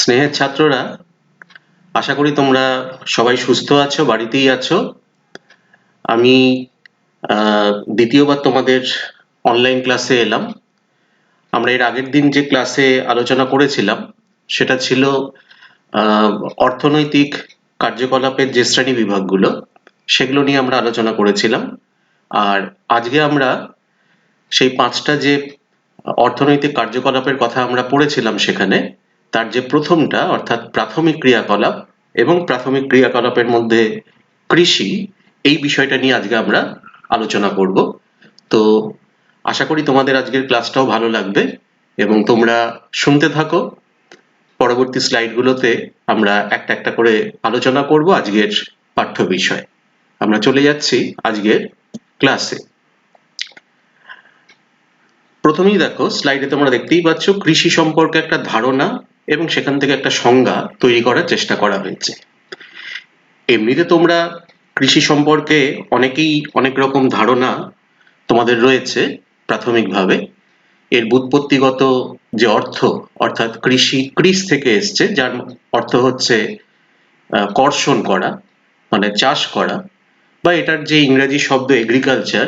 স্নেহের ছাত্ররা, আশা করি তোমরা সবাই সুস্থ আছো, বাড়িতেই আছো। আমি দ্বিতীয়বার তোমাদের অনলাইন ক্লাসে এলাম। আমরা এর আগের দিন যে ক্লাসে আলোচনা করেছিলাম সেটা ছিল আহ, অর্থনৈতিক কার্যকলাপের যে শ্রেণী বিভাগগুলো সেগুলো নিয়ে আমরা আলোচনা করেছিলাম। আর আজকে আমরা সেই পাঁচটা যে অর্থনৈতিক কার্যকলাপের কথা আমরা পড়েছিলাম সেখানে তার যে প্রথমটা অর্থাৎ প্রাথমিক ক্রিয়াকলাপ এবং প্রাথমিক ক্রিয়াকলাপের মধ্যে কৃষি, এই বিষয়টা নিয়ে আজকে আমরা আলোচনা করব। তো আশা করি তোমাদের আজকের ক্লাসটাও ভালো লাগবে এবং তোমরা শুনতে থাকো। পরবর্তী স্লাইডগুলোতে আমরা একটা একটা করে আলোচনা করব আজকের পাঠ্য বিষয়। আমরা চলে যাচ্ছি আজকের ক্লাসে। প্রথমেই দেখো, স্লাইডে তোমরা দেখতেই পাচ্ছ কৃষি সম্পর্কে একটা ধারণা এবং সেখান থেকে একটা সংজ্ঞা তৈরি করার চেষ্টা করা হয়েছে। এমনিতে তোমরা কৃষি সম্পর্কে অনেকেই অনেক রকম ধারণা তোমাদের রয়েছে প্রাথমিকভাবে। এর ব্যুৎপত্তিগত যে অর্থ, অর্থাৎ কৃষি কৃষ থেকে এসছে, যার অর্থ হচ্ছে কর্ষণ করা, মানে চাষ করা, বা এটার যে ইংরেজি শব্দ এগ্রিকালচার,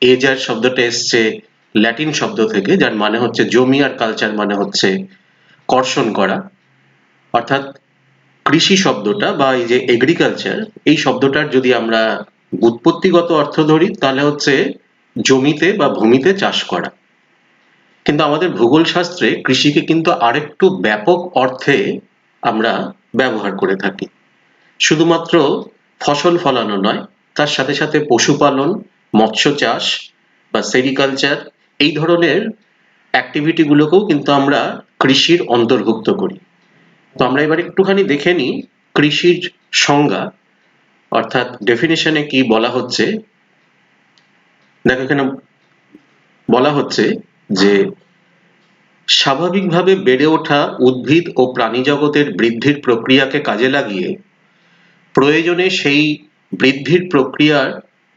এ যার শব্দটা এসছে ল্যাটিন শব্দ থেকে, যার মানে হচ্ছে জমি, আর কালচার মানে হচ্ছে কর্ষণ করা। অর্থাৎ কৃষি শব্দটা বা এই যে এগ্রিকালচার, এই শব্দটার যদি আমরা ব্যুৎপত্তিগত অর্থ ধরি তাহলে হচ্ছে জমিতে বা ভূমিতে চাষ করা। কিন্তু আমাদের ভূগোল শাস্ত্রে কৃষিকে কিন্তু আরেকটু ব্যাপক অর্থে আমরা ব্যবহার করে থাকি। শুধুমাত্র ফসল ফলানো নয়, তার সাথে সাথে পশুপালন, মৎস্য চাষ বা সেরিকালচার, এই ধরনের অ্যাক্টিভিটি গুলোকেও কিন্তু আমরা কৃষির অন্তর্ভুক্ত করি। তো আমরা এবার একটুখানি দেখে নিই কৃষির সংজ্ঞা, অর্থাৎ ডেফিনেশনে কি বলা হচ্ছে। দেখো, এখানে বলা হচ্ছে যে স্বাভাবিকভাবে বেড়ে ওঠা উদ্ভিদ ও প্রাণী জগতের বৃদ্ধির প্রক্রিয়াকে কাজে লাগিয়ে প্রয়োজনে সেই বৃদ্ধির প্রক্রিয়ার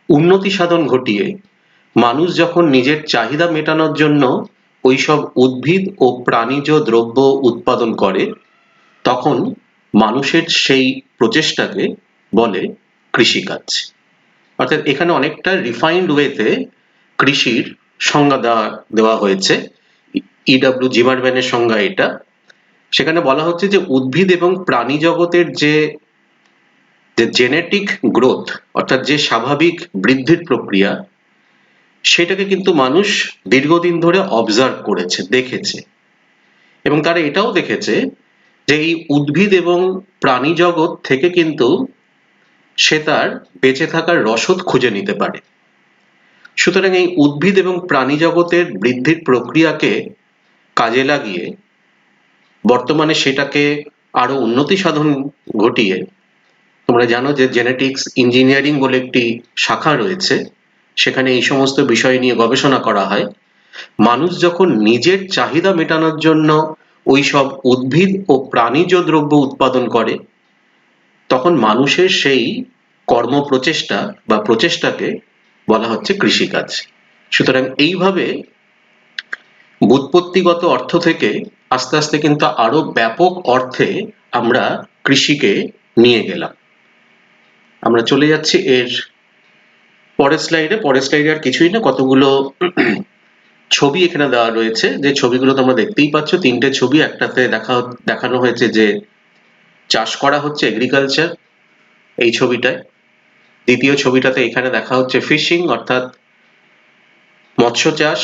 উন্নতি সাধন ঘটিয়ে মানুষ যখন নিজের চাহিদা মেটানোর জন্য ওইসব উদ্ভিদ ও প্রাণীজ দ্রব্য উৎপাদন করে, তখন মানুষের সেই প্রচেষ্টাকে বলে কৃষিকাজ। অর্থাৎ এখানে অনেকটা রিফাইন্ড ওয়েতে কৃষির সংজ্ঞা দেওয়া হয়েছে। ইডব্লিউ জিমারম্যানের সংজ্ঞা এটা। সেখানে বলা হচ্ছে যে উদ্ভিদ এবং প্রাণী জগতের যে জেনেটিক গ্রোথ, অর্থাৎ যে স্বাভাবিক বৃদ্ধির প্রক্রিয়া, সেটাকে কিন্তু মানুষ দীর্ঘদিন ধরে অবজার্ভ করেছে, দেখেছে, এবং তারা এটাও দেখেছে যে এই উদ্ভিদ এবং প্রাণী জগৎ থেকে কিন্তু সে তার বেঁচে থাকার রসদ খুঁজে নিতে পারে। সুতরাং এই উদ্ভিদ এবং প্রাণী জগতের বৃদ্ধির প্রক্রিয়াকে কাজে লাগিয়ে বর্তমানে সেটাকে আরো উন্নতি সাধন ঘটিয়ে, তোমরা জানো যে জেনেটিক্স ইঞ্জিনিয়ারিং বলে একটি শাখা রয়েছে, সেখানে এই সমস্ত বিষয় নিয়ে গবেষণা করা হয়। মানুষ যখন নিজের চাহিদা মেটানোর জন্য ওই সব উদ্ভিদ ও প্রাণীজ দ্রব্য উৎপাদন করে, তখন মানুষের সেই কর্ম প্রচেষ্টা বা প্রচেষ্টাকে বলা হচ্ছে কৃষিকাজ। সুতরাং এইভাবে ব্যুৎপত্তিগত অর্থ থেকে আস্তে আস্তে কিন্তু আরো ব্যাপক অর্থে আমরা কৃষিকে নিয়ে গেলাম। আমরা চলে যাচ্ছি এর পরের স্লাইডে। পরের স্লাইডে আর কিছুই না, কতগুলো ছবি এখানে দেওয়া রয়েছে, যে ছবিগুলো তোমরা দেখতেই পাচ্ছ। তিনটে ছবি, একটাতে দেখানো হয়েছে যে চাষ করা হচ্ছে, এগ্রিকালচার, এই ছবিটায়। দ্বিতীয় ছবিটাতে এখানে দেখা হচ্ছে ফিশিং, অর্থাৎ মৎস্য চাষ,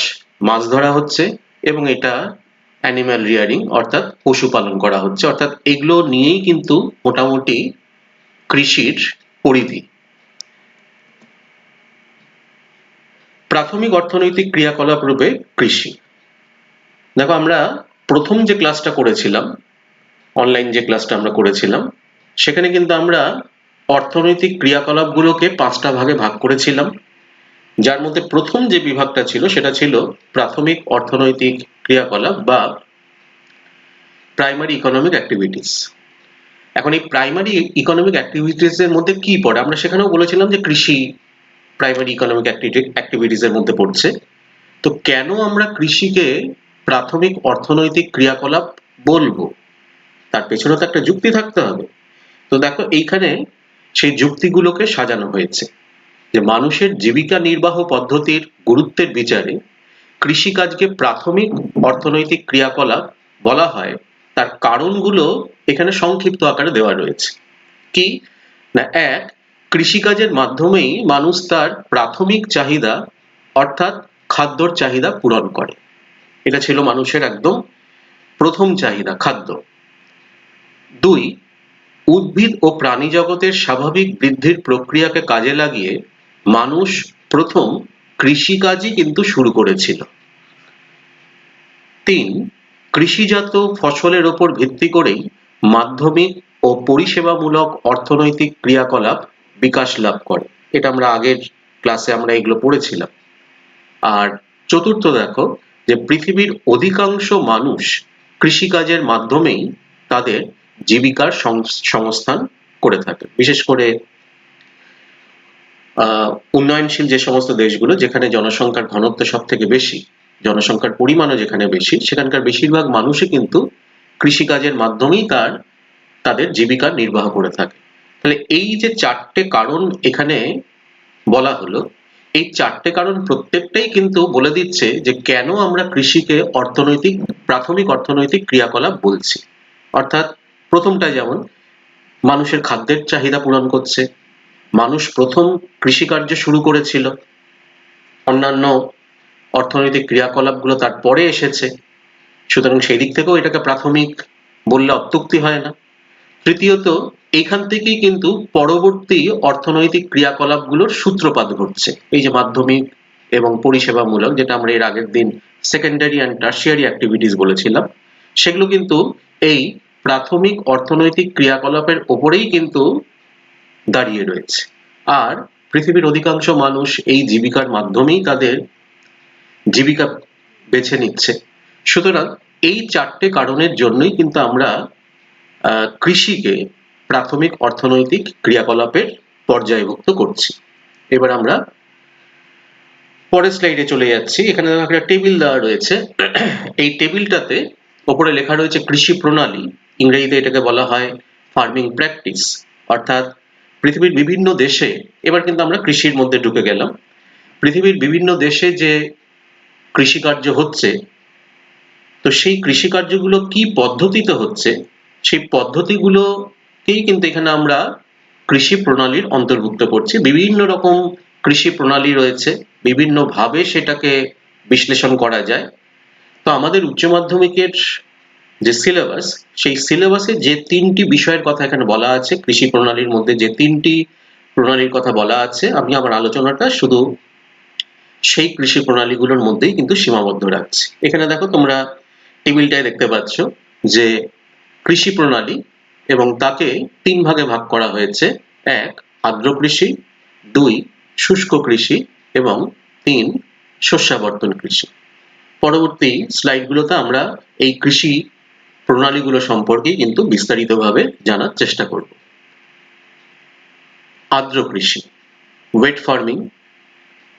মাছ ধরা হচ্ছে, এবং এটা অ্যানিম্যাল রিয়ারিং, অর্থাৎ পশুপালন করা হচ্ছে। অর্থাৎ এগুলো নিয়েই কিন্তু মোটামুটি কৃষির পরিধি। প্রাথমিক অর্থনৈতিক ক্রিয়াকলাপ রূপে কৃষি। দেখো, আমরা প্রথম যে ক্লাসটা করেছিলাম, অনলাইন যে ক্লাসটা আমরা করেছিলাম, সেখানে কিন্তু আমরা অর্থনৈতিক ক্রিয়াকলাপগুলোকে পাঁচটা ভাগে ভাগ করেছিলাম, যার মধ্যে প্রথম যে বিভাগটা ছিল সেটা ছিল প্রাথমিক অর্থনৈতিক ক্রিয়াকলাপ বা প্রাইমারি ইকোনমিক অ্যাক্টিভিটিস। এখন এই প্রাইমারি ইকোনমিক অ্যাক্টিভিটিস এর মধ্যে কি পড়ে, আমরা সেখানেও বলেছিলাম যে কৃষি প্রাইমারি ইকোনমিক অ্যাক্টিভিটিস এর মধ্যে পড়ছে। তো কেন আমরা কৃষিকে প্রাথমিক অর্থনৈতিক ক্রিয়াকলাপ বলবো? তার পেছনে তো একটা যুক্তি থাকতে হবে। তো দেখো এইখানে সেই যুক্তিগুলোকে সাজানো হয়েছে যে মানুষের জীবিকা নির্বাহ পদ্ধতির গুরুত্বের বিচারে কৃষিকাজকে প্রাথমিক অর্থনৈতিক ক্রিয়াকলাপ বলা হয়। তার কারণগুলো এখানে সংক্ষিপ্ত আকারে দেওয়া রয়েছে। কি না, এক, কৃষিকাজের মাধ্যমেই মানুষ তার প্রাথমিক চাহিদা অর্থাৎ খাদ্যর চাহিদা পূরণ করে। এটা ছিল মানুষের একদম প্রথম চাহিদা, খাদ্য। দুই, উদ্ভিদ ও প্রাণী জগতের স্বাভাবিক বৃদ্ধির প্রক্রিয়াকে কাজে লাগিয়ে মানুষ প্রথম কৃষিকাজই কিন্তু শুরু করেছিল। তিন, কৃষিজাত ফসলের ওপর ভিত্তি করেই মাধ্যমিক ও পরিষেবামূলক অর্থনৈতিক ক্রিয়াকলাপ বিকাশ লাভ করে। এটা আমরা আগের ক্লাসে আমরা এগুলো পড়েছিলাম। আর চতুর্থ, দেখো যে পৃথিবীর অধিকাংশ মানুষ কৃষিকাজের মাধ্যমেই তাদের জীবিকার সংস্থান করে থাকে। বিশেষ করে উন্নয়নশীল যে সমস্ত দেশগুলো, যেখানে জনসংখ্যার ঘনত্ব সব থেকে বেশি, জনসংখ্যার পরিমাণও যেখানে বেশি, সেখানকার বেশিরভাগ মানুষই কিন্তু কৃষিকাজের মাধ্যমেই তাদের জীবিকা নির্বাহ করে থাকে। তাহলে এই যে চারটে কারণ এখানে বলা হলো, এই চারটে কারণ প্রত্যেকটাই কিন্তু বলে দিচ্ছে যে কেন আমরা কৃষিকে প্রাথমিক অর্থনৈতিক ক্রিয়াকলাপ বলছি। অর্থাৎ প্রথমটা যেমন মানুষের খাদ্যের চাহিদা পূরণ করছে, মানুষ প্রথম কৃষিকার্য শুরু করেছিল, অন্যান্য অর্থনৈতিক ক্রিয়াকলাপগুলো তারপরে এসেছে, সুতরাং সেই দিক থেকেও এটাকে প্রাথমিক বললে অত্যুক্তি হয় না। তৃতীয়ত, এইখান থেকেই কিন্তু পরবর্তী অর্থনৈতিক ক্রিয়াকলাপগুলোর সূত্রপাত ঘটছে। এই যে মাধ্যমিক এবং পরিষেবামূলক, যেটা আমরা এর আগের দিন সেকেন্ডারি অ্যান্ড টার্সিয়ারি অ্যাক্টিভিটিস বলেছিলাম, সেগুলো কিন্তু এই প্রাথমিক অর্থনৈতিক ক্রিয়াকলাপের ওপরেই কিন্তু দাঁড়িয়ে রয়েছে। আর পৃথিবীর অধিকাংশ মানুষ এই জীবিকার মাধ্যমেই তাদের জীবিকা বেছে নিচ্ছে। সুতরাং এই চারটে কারণের জন্যই কিন্তু আমরা কৃষিকে প্রাথমিক অর্থনৈতিক ক্রিয়াকলাপের পর্যায়ভুক্ত করছি। এবার আমরা পরের স্লাইডে চলে যাচ্ছি। এখানে একটা টেবিল দেওয়া রয়েছে। এই টেবিলটাতে ওপরে লেখা রয়েছে কৃষি প্রণালী, ইংরেজিতে এটাকে বলা হয় ফার্মিং প্র্যাকটিস। অর্থাৎ পৃথিবীর বিভিন্ন দেশে, এবার কিন্তু আমরা কৃষির মধ্যে ঢুকে গেলাম, পৃথিবীর বিভিন্ন দেশে যে কৃষিকার্য হচ্ছে, তো সেই কৃষিকার্যগুলো কি পদ্ধতিতে হচ্ছে, সেই পদ্ধতিগুলোকেই কিন্তু এখানে আমরা কৃষি প্রণালীর অন্তর্ভুক্ত করছি। বিভিন্ন রকম কৃষি প্রণালী রয়েছে, বিভিন্ন ভাবে সেটাকে বিশ্লেষণ করা যায়। তো আমাদের উচ্চ মাধ্যমিকের যে সিলেবাস, সেই সিলেবাসে যে তিনটি বিষয়ের কথা এখানে বলা আছে, কৃষি প্রণালীর মধ্যে যে তিনটি প্রণালীর কথা বলা আছে, আমি আমার আলোচনাটা শুধু সেই কৃষি প্রণালীগুলোর মধ্যেই কিন্তু সীমাবদ্ধ রাখছি। এখানে দেখো তোমরা টেবিলটায় দেখতে পাচ্ছ যে কৃষি প্রণালী, এবং তাকে তিন ভাগে ভাগ করা হয়েছে। এক, আর্দ্র কৃষি; দুই, শুষ্ক কৃষি; এবং তিন, শস্যাবর্তন কৃষি। পরবর্তী স্লাইডগুলোতে আমরা এই কৃষি প্রণালীগুলো সম্পর্কে কিন্তু বিস্তারিতভাবে জানার চেষ্টা করব। আর্দ্র কৃষি, ওয়েট ফার্মিং।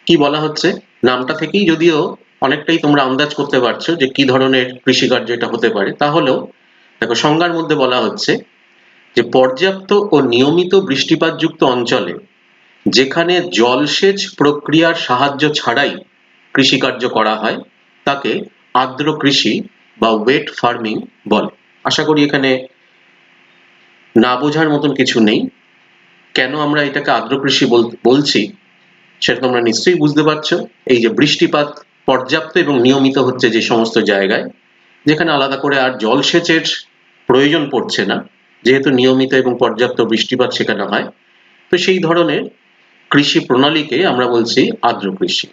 কি বলা হচ্ছে, নামটা থেকেই যদিও অনেকটাই তোমরা আন্দাজ করতে পারছো যে কি ধরনের কৃষিকার্য এটা হতে পারে, তাহলেও দেখো সংজ্ঞার মধ্যে বলা হচ্ছে যে পর্যাপ্ত ও নিয়মিত বৃষ্টিপাতযুক্ত অঞ্চলে যেখানে জলসেচ প্রক্রিয়ার সাহায্য ছাড়াই কৃষিকার্য করা হয় তাকে আর্দ্র কৃষি বা ওয়েট ফার্মিং বলে। আশা করি এখানে না বোঝার মতন কিছু নেই। কেন আমরা এটাকে আর্দ্র কৃষি বলছি সেটা তোমরা নিশ্চয়ই বুঝতে পারছো। এই যে বৃষ্টিপাত পর্যাপ্ত এবং নিয়মিত হচ্ছে যে সমস্ত জায়গায়, যেখানে আলাদা করে আর জলসেচের প্রয়োজন পড়ছে না, যেহেতু নিয়মিত এবং পর্যাপ্ত বৃষ্টিপাত সেখানে হয়, তো সেই ধরনের কৃষি প্রণালীকে আমরা বলছি আর্দ্র কৃষি।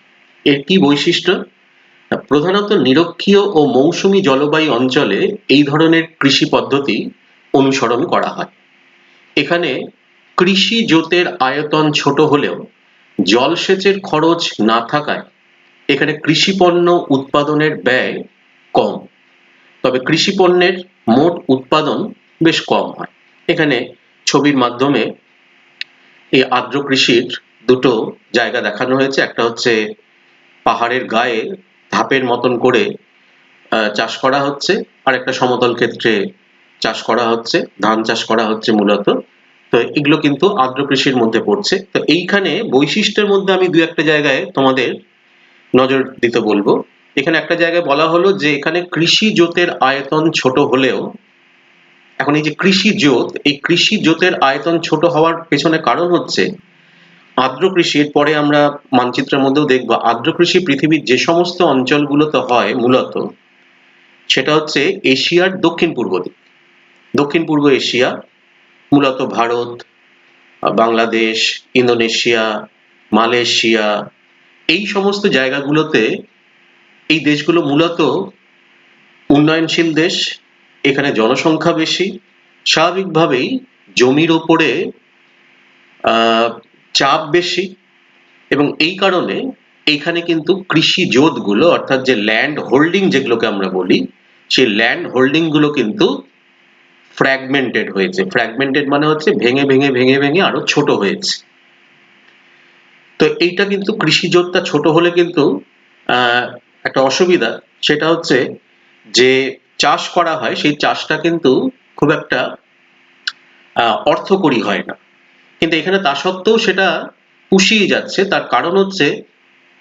এর কি বৈশিষ্ট্য? প্রধানত নিরক্ষীয় ও মৌসুমী জলবায়ু অঞ্চলে এই ধরনের কৃষি পদ্ধতি অনুসরণ করা হয়। এখানে কৃষি জোতের আয়তন ছোট হলেও জলসেচের খরচ না থাকায় এখানে কৃষি পণ্য উৎপাদনের ব্যয় কম, তবে কৃষি পণ্যের মোট উৎপাদন বেশ কম হয়। এখানে ছবির মাধ্যমে এই আর্দ্র কৃষির দুটো জায়গা দেখানো হয়েছে। একটা হচ্ছে পাহাড়ের গায়ে ধাপের মতন করে চাষ করা হচ্ছে, আর একটা সমতল ক্ষেত্রে চাষ করা হচ্ছে, ধান চাষ করা হচ্ছে মূলত। তো এগুলো কিন্তু আর্দ্র কৃষির মধ্যে পড়ছে। তো এইখানে বৈশিষ্ট্যের মধ্যে আমি দু একটা জায়গায় তোমাদের নজর দিতে বলবো। এখানে একটা জায়গায় বলা হলো যে এখানে কৃষি জোতের আয়তন ছোট হলেও, এখন এই যে কৃষি জোত, এই কৃষি জোতের আয়তন ছোট হওয়ার পেছনে কারণ হচ্ছে আর্দ্র কৃষি। এর পরে আমরা মানচিত্রের মধ্যেও দেখবো আর্দ্র কৃষি পৃথিবীর যে সমস্ত অঞ্চলগুলোতে হয় মূলত, সেটা হচ্ছে এশিয়ার দক্ষিণ পূর্ব দিক, দক্ষিণ পূর্ব এশিয়া, মূলত ভারত, বাংলাদেশ, ইন্দোনেশিয়া, মালয়েশিয়া, এই সমস্ত জায়গাগুলোতে এই দেশগুলো মূলত উন্নয়নশীল দেশ। এখানে জনসংখ্যা বেশি, স্বাভাবিকভাবেই জমির ওপরে চাপ বেশি, এবং এই কারণে এইখানে কিন্তু কৃষি জোতগুলো, অর্থাৎ যে ল্যান্ড হোল্ডিং যেগুলোকে আমরা বলি, সেই ল্যান্ড হোল্ডিং গুলো কিন্তু ফ্র্যাগমেন্টেড হয়েছে। ফ্র্যাগমেন্টেড মানে হচ্ছে ভেঙে ভেঙে ভেঙে ভেঙে আরো ছোট হয়েছে। তো এইটা কিন্তু কৃষি জোতটা ছোট হলে কিন্তু একটা অসুবিধা, সেটা হচ্ছে যে চাষ করা হয় সেই চাষটা কিন্তু খুব একটা অর্থকরী হয় না। কিন্তু এখানে তা সত্ত্বেও সেটা পুষিয়ে যাচ্ছে। তার কারণ হচ্ছে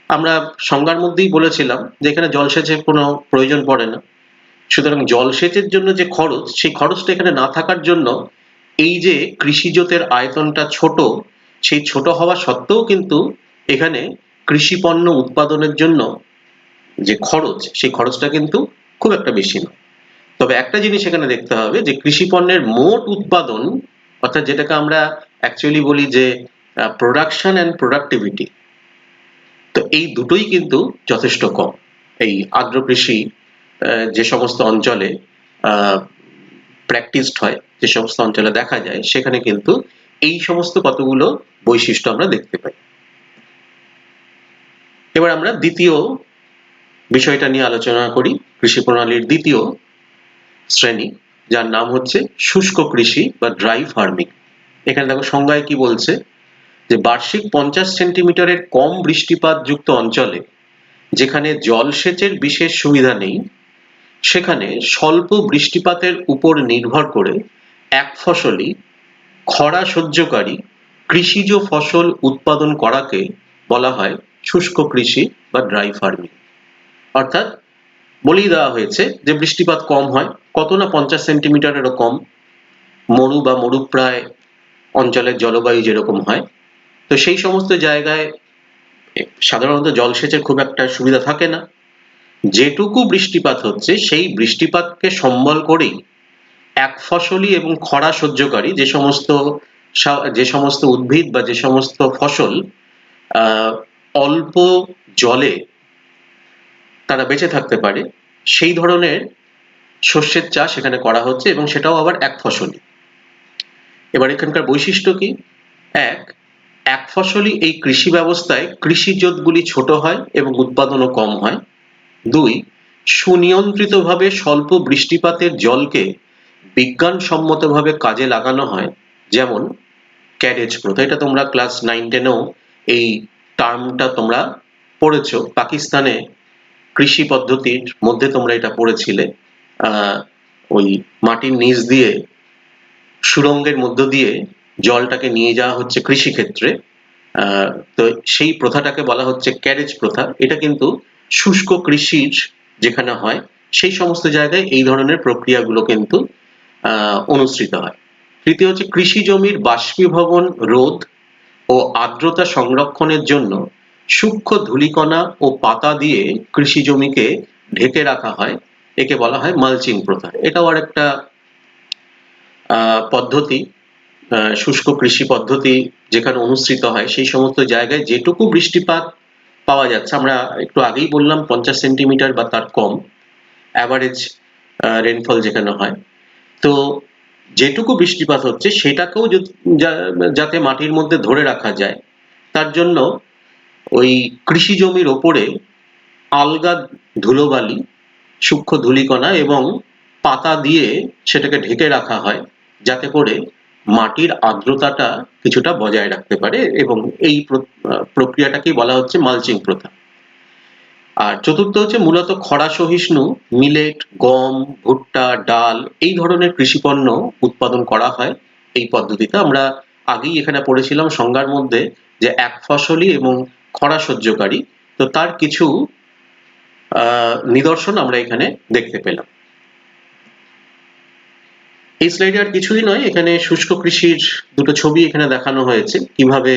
আমরা সংজ্ঞার মধ্যেই বলেছিলাম যে এখানে জলসেচের কোনো প্রয়োজন পড়ে না। সুতরাং জলসেচের জন্য যে খরচ, সেই খরচটা এখানে না থাকার জন্য এই যে কৃষি জোতের আয়তনটা ছোট, সেই ছোট হওয়া সত্ত্বেও কিন্তু এখানে কৃষি পণ্য উৎপাদনের জন্য যে খরচ, সেই খরচটা কিন্তু খুব একটা বেশি নয়। তবে একটা জিনিস এখানে দেখতে হবে যে কৃষি পণ্যের মোট উৎপাদন, অর্থাৎ যেটাকে আমরা অ্যাকচুয়ালি বলি যে প্রোডাকশন অ্যান্ড প্রোডাক্টিভিটি, তো এই দুটোই কিন্তু যথেষ্ট কম। এই আর্দ্র কৃষি যে সমস্ত অঞ্চলে প্র্যাকটিসড হয়, যে সমস্ত অঞ্চলে দেখা যায়, সেখানে কিন্তু এই সমস্ত কতগুলো বৈশিষ্ট্য আমরা দেখতে পাই। এবার আমরা দ্বিতীয় বিষয়টা নিয়ে আলোচনা করি, কৃষি প্রণালীর দ্বিতীয় শ্রেণী, যার নাম হচ্ছে শুষ্ক কৃষি বা ড্রাই ফার্মিং। এখানে দেখো সংজ্ঞায় কি বলছে, যে বার্ষিক 50 সেন্টিমিটারের কম বৃষ্টিপাত যুক্ত অঞ্চলে, যেখানে জলসেচের বিশেষ সুবিধা নেই, সেখানে স্বল্প বৃষ্টিপাতের উপর নির্ভর করে এক ফসলি, খরা সহ্যকারী কৃষিজ ফসল উৎপাদন করাকে বলা হয় শুষ্ক কৃষি বা ড্রাই ফার্মিং। অর্থাৎ বলেই দেওয়া হয়েছে যে বৃষ্টিপাত কম হয়, কত না 50 সেন্টিমিটারেরও কম, মরু বা মরুপ্রায় অঞ্চলের জলবায়ু যেরকম হয়, তো সেই সমস্ত জায়গায় সাধারণত জলসেচের খুব একটা সুবিধা থাকে না। যেটুকু বৃষ্টিপাত হচ্ছে সেই বৃষ্টিপাতকে সম্বল করেই এক ফসলি এবং খরা সহ্যকারী যে সমস্ত উদ্ভিদ বা যে সমস্ত ফসল অল্প জলে তারা বেঁচে থাকতে পারে, সেই ধরনের শস্যের চাষ এখানে করা হচ্ছে, এবং সেটাও আবার এক ফসলি। এবার এখানকার বৈশিষ্ট্য কি? এক ফসলি এই কৃষি ব্যবস্থায় কৃষি জোতগুলি ছোট হয় এবং উৎপাদনও কম হয়। 2, সুনিয়ন্ত্রিতভাবে স্বল্প বৃষ্টিপাতের জলকে বিজ্ঞানসম্মতভাবে কাজে লাগানো হয়, যেমন ক্যারেজ প্রথা। এটা তোমরা ক্লাস 9-10-এও এই টার্মটা তোমরা পড়েছো। পাকিস্তানে কৃষি পদ্ধতির মধ্যে তোমরা এটা পড়েছিলে। ওই মাটির নিচ দিয়ে সুড়ঙ্গের মধ্য দিয়ে জলটাকে নিয়ে যাওয়া হচ্ছে কৃষিক্ষেত্রে। তো সেই প্রথাটাকে বলা হচ্ছে ক্যারেজ প্রথা। এটা কিন্তু শুষ্ক কৃষির যেখানে হয় সেই সমস্ত জায়গায় এই ধরনের প্রক্রিয়াগুলো কিন্তু অনুসৃত হয়। তৃতীয় হচ্ছে কৃষি জমির বাষ্পীভবন রোধ ও আর্দ্রতা সংরক্ষণের জন্য সূক্ষ্ম ধূলিকণা ও পাতা দিয়ে কৃষি জমিকে ঢেকে রাখা হয়, একে বলা হয় মালচিং প্রথা। এটাও আর একটা পদ্ধতি, শুষ্ক কৃষি পদ্ধতি যেখানে অনুসৃত হয় সেই সমস্ত জায়গায় যেটুকু বৃষ্টিপাত পাওয়া যাচ্ছে, আমরা একটু আগেই বললাম 50 সেন্টিমিটার বা তার কম অ্যাভারেজ রেনফল যেখানে হয়, তো যেটুকু বৃষ্টিপাত হচ্ছে সেটাকেও যাতে মাটির মধ্যে ধরে রাখা যায়, তার জন্য ওই কৃষি জমির ওপরে আলগা ধুলোবালি, সূক্ষ্ম ধূলিকণা এবং পাতা দিয়ে সেটাকে ঢেকে রাখা হয়, যাতে করে মাটির আর্দ্রতাটা কিছুটা বজায় রাখতে পারে, এবং এই প্রক্রিয়াটাকেই বলা হচ্ছে মালচিং প্রথা। আর চতুর্থ হচ্ছে মূলত খরা সহিষ্ণু মিলেট, গম, ভুট্টা, ডাল এই ধরনের কৃষিপণ্য উৎপাদন করা হয় এই পদ্ধতিতে। আমরা আগেই এখানে পড়েছিলাম সংজ্ঞার মধ্যে যে এক ফসলি এবং খরা সহ্যকারী, তো তার কিছু নিদর্শন আমরা এখানে দেখতে পেলাম। এই স্লাইডে আর কিছুই নয়, এখানে শুষ্ক কৃষির দুটো ছবি এখানে দেখানো হয়েছে, কিভাবে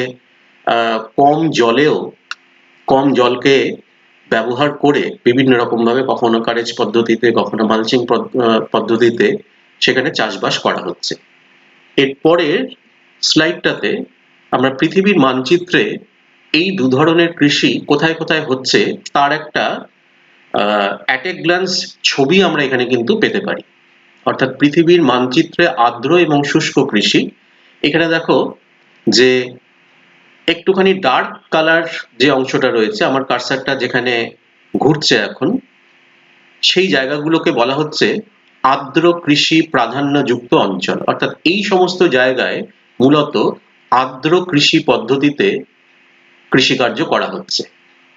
কম জলকে ব্যবহার করে বিভিন্ন রকম ভাবে, কখনো কারেজ পদ্ধতিতে, কখনো মালচিং পদ্ধতিতে সেখানে চাষবাস করা হচ্ছে। এর পরের স্লাইডটাতে আমরা পৃথিবীর মানচিত্রে এই দু ধরনের কৃষি কোথায় কোথায় হচ্ছে তার একটা অ্যাট এ গ্ল্যান্স ছবি আমরা এখানে কিন্তু পেতে পারি। অর্থাৎ পৃথিবীর মানচিত্রে আর্দ্র এবং শুষ্ক কৃষি, এখানে দেখো যে একটুখানি ডার্ক কালার যে অংশটা রয়েছে, আমার কার্সারটা যেখানে ঘুরছে এখন, সেই জায়গাগুলোকে বলা হচ্ছে আর্দ্র কৃষি প্রাধান্যযুক্ত অঞ্চল। অর্থাৎ এই সমস্ত জায়গায় মূলত আর্দ্র কৃষি পদ্ধতিতে কৃষিকার্য করা হচ্ছে।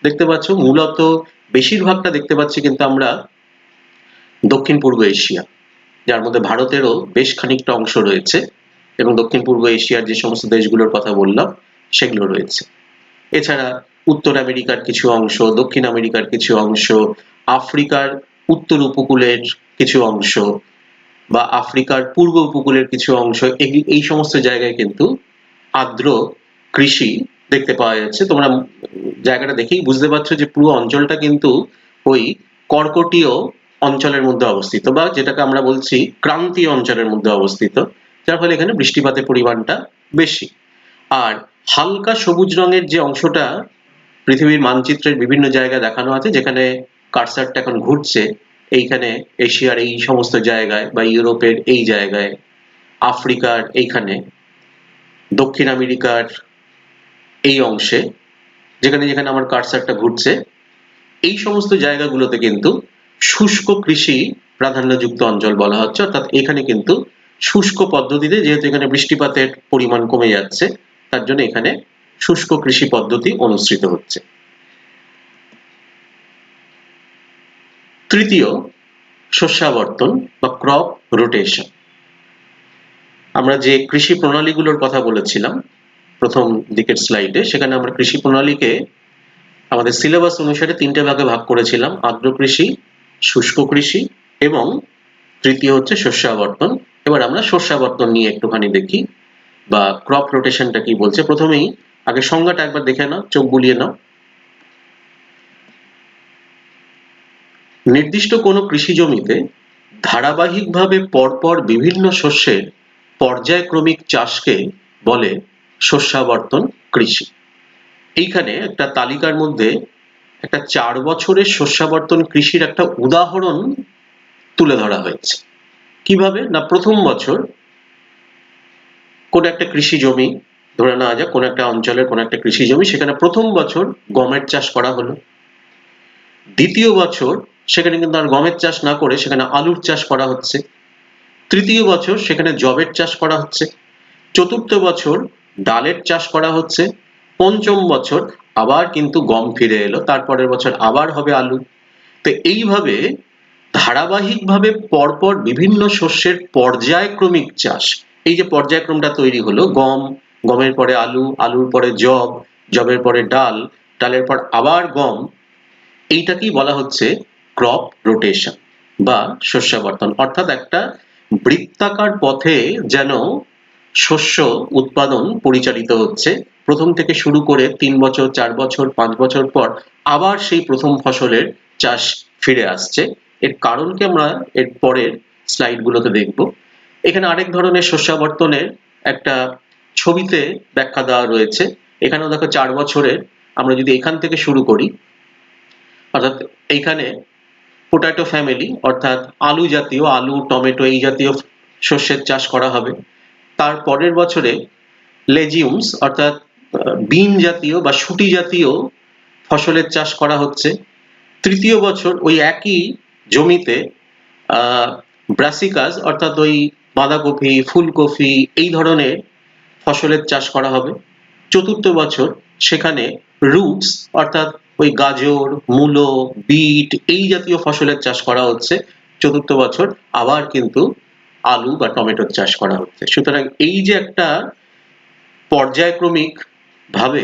দেখতে পাচ্ছ মূলত বেশিরভাগটা দেখতে পাচ্ছি কিন্তু আমরা দক্ষিণ পূর্ব এশিয়া, যার মধ্যে ভারতেরও বেশ খানিকটা অংশ রয়েছে, এবং দক্ষিণ পূর্ব এশিয়ার যে সমস্ত দেশগুলোর কথা বললাম সেগুলো রয়েছে। এছাড়া উত্তর আমেরিকার কিছু অংশ, দক্ষিণ আমেরিকার কিছু অংশ, আফ্রিকার উত্তর উপকূলের কিছু অংশ, বা আফ্রিকার পূর্ব উপকূলের কিছু অংশ, এই সমস্ত জায়গায় কিন্তু আর্দ্র কৃষি দেখতে পাওয়া যাচ্ছে। তোমরা জায়গাটা দেখেই বুঝতে পারছো যে পুরো অঞ্চলটা কিন্তু ওই কর্কটীয় অঞ্চলের মধ্যে অবস্থিত, বা যেটাকে আমরা বলছি ক্রান্তীয় অঞ্চলের মধ্যে অবস্থিত, যার ফলে এখানে বৃষ্টিপাতের পরিমাণটা বেশি। আর হালকা সবুজ রঙের যে অংশটা পৃথিবীর মানচিত্রের বিভিন্ন জায়গায় দেখানো আছে, যেখানে কার্সারটা এখন ঘুরছে, এইখানে এশিয়ার এই সমস্ত জায়গায়, বা ইউরোপের এই জায়গায়, আফ্রিকার এইখানে, দক্ষিণ আমেরিকার এই অংশে, যেখানে যেখানে আমার কার্সারটা ঘুরছে, এই সমস্ত জায়গাগুলোতে কিন্তু শুষ্ক কৃষি প্রাধান্যযুক্ত অঞ্চল বলা হচ্ছে। অর্থাৎ এখানে কিন্তু শুষ্ক পদ্ধতিতে, যেহেতু এখানে বৃষ্টিপাতের পরিমাণ কমে যাচ্ছে, তার জন্য এখানে শুষ্ক কৃষি পদ্ধতি অনুসৃত হচ্ছে। তৃতীয়, শস্যাবর্তন বা ক্রপ রোটেশন। আমরা যে কৃষি প্রণালীগুলোর কথা বলেছিলাম প্রথম দিকের স্লাইডে, সেখানে আমরা কৃষি প্রণালীকে আমাদের সিলেবাস অনুসারে তিনটে ভাগে ভাগ করেছিলাম: আর্দ্র কৃষি, শুষ্ক কৃষি, এবং তৃতীয় হচ্ছে শস্যাবর্তন। এবার আমরা শস্যাবর্তন নিয়ে একটুখানি দেখি, বা ক্রপ রোটেশনটা কি বলছে। প্রথমেই আগে সংজ্ঞাটা একবার দেখে নাও, চোখ বুলিয়ে নাও। নির্দিষ্ট কোনো কৃষি জমিতে ধারাবাহিকভাবে পরপর বিভিন্ন শস্যের পর্যায়ক্রমিক চাষকে বলে শস্যাবর্তন কৃষি। এইখানে একটা তালিকার মধ্যে একটা 4 বছরের শস্যাবর্তন কৃষির একটা উদাহরণ তুলে ধরা হয়েছে। কিভাবে না, প্রথম বছর কোন একটা কৃষি জমি, ধরে নেওয়া যাক কোন একটা অঞ্চলের কোন একটা কৃষি জমি, সেখানে প্রথম বছর গমের চাষ করা হলো। দ্বিতীয় বছর সেখানে কিন্তু আর গমের চাষ না করে সেখানে আলুর চাষ করা হচ্ছে। তৃতীয় বছর সেখানে যবের চাষ করা হচ্ছে। চতুর্থ বছর ডালের চাষ করা হচ্ছে। পঞ্চম বছর আবার কিন্তু গম ফিরে এলো, তারপরের বছর আবার হবে আলু। তো এইভাবে ধারাবাহিকভাবে পরপর বিভিন্ন শস্যের পর্যায়ক্রমিক চাষ, এই যে পর্যায়ক্রমটা তৈরি হলো, গম, গমের পরে আলু, আলুর পরে যব, যবের পরে ডাল, ডালের পর আবার গম, এইটাকেই বলা হচ্ছে ক্রপ রোটেশন বা শস্যাবর্তন। অর্থাৎ একটা বৃত্তাকার পথে যেন শস্য উৎপাদন পরিচালিত হচ্ছে, প্রথম থেকে শুরু করে 3 বছর, 4 বছর, 5 বছর পর আবার সেই প্রথম ফসলের চাষ ফিরে আসছে। এর কারণকে আমরা এর পরের স্লাইডগুলোতে দেখব। এখানে আরেক ধরনের শস্যাবর্তনের একটা ছবিতে ব্যাখ্যা দেওয়া রয়েছে। এখানেও দেখো 4 বছরের, আমরা যদি এখান থেকে শুরু করি, অর্থাৎ এইখানে পোটাটো ফ্যামিলি, অর্থাৎ আলু জাতীয়, আলু, টমেটো এই জাতীয় শস্যের চাষ করা হবে। তার পরের বছরে লেজিউমস, অর্থাৎ বিন জাতীয় বা শুঁটি জাতীয় ফসলের চাষ করা হচ্ছে। তৃতীয় বছর ওই একই জমিতে ব্রাসিকাস, অর্থাৎ ওই বাঁধাকপি, ফুলকপি এই ধরনের ফসলের চাষ করা হবে। চতুর্থ বছর সেখানে রুটস, অর্থাৎ ওই গাজর, মূলো, বিট এই জাতীয় ফসলের চাষ করা হচ্ছে, চতুর্থ বছর আবার কিন্তু আলু বা টমেটোর চাষ করা হচ্ছে। সুতরাং এই যে একটা পর্যায়ক্রমিক ভাবে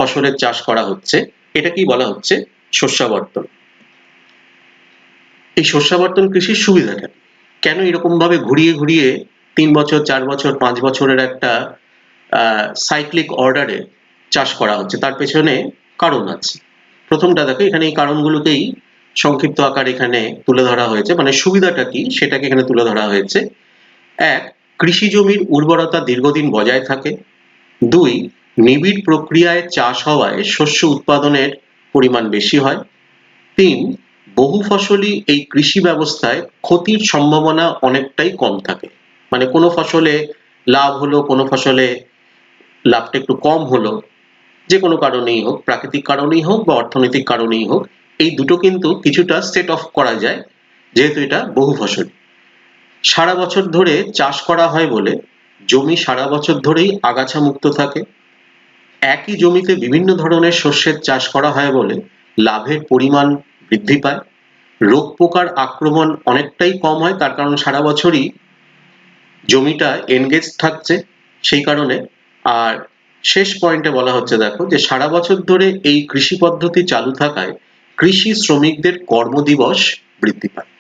ফসলের চাষ করা হচ্ছে, এটাকেই বলা হচ্ছে শস্যাবর্তন। এই শস্যাবর্তন কৃষির সুবিধাটা কেন এরকম ভাবে ঘুরিয়ে ঘুরিয়ে 3 বছর, 4 বছর, 5 বছরের একটা সাইক্লিক অর্ডারে চাষ করা হচ্ছে, তার পেছনে কারণ আছে। প্রথমটা দেখো, এখানে এই কারণগুলোকেই সংক্ষিপ্ত আকার এখানে তুলে ধরা হয়েছে, মানে সুবিধাটা কি সেটাকে এখানে তুলে ধরা হয়েছে। 1, কৃষি জমির উর্বরতা দীর্ঘদিন বজায় থাকে। 2, নিবিড় প্রক্রিয়ায় চাষ হওয়ায় শস্য উৎপাদনের পরিমাণ বেশি হয়। 3, বহু ফসলি এই কৃষি ব্যবস্থায় ক্ষতির সম্ভাবনা অনেকটাই কম থাকে, মানে কোনো ফসলে লাভ হলো, কোনো ফসলে লাভটা একটু কম হলো, যে কোনো কারণেই হোক, প্রাকৃতিক কারণেই হোক বা অর্থনৈতিক কারণেই হোক, এই দুটো কিন্তু কিছুটা সেট অফ করা যায় যেহেতু এটা বহু ফসলি। সারা বছর ধরে চাষ করা হয় বলে জমি সারা বছর ধরেই আগাছা মুক্ত থাকে। একই জমিতে বিভিন্ন ধরনের শস্যের চাষ করা হয় বলে লাভের পরিমাণ বৃদ্ধি পায়। রোগ পোকার আক্রমণ অনেকটাই কম হয়, তার কারণ সারা বছরই জমিটা এনগেজ থাকছে সেই কারণে। আর শেষ পয়েন্টে বলা হচ্ছে দেখো, যে সারা বছর ধরে এই কৃষি পদ্ধতি চালু থাকায় কৃষি শ্রমিকদের কর্মদিবস বৃদ্ধি পায়।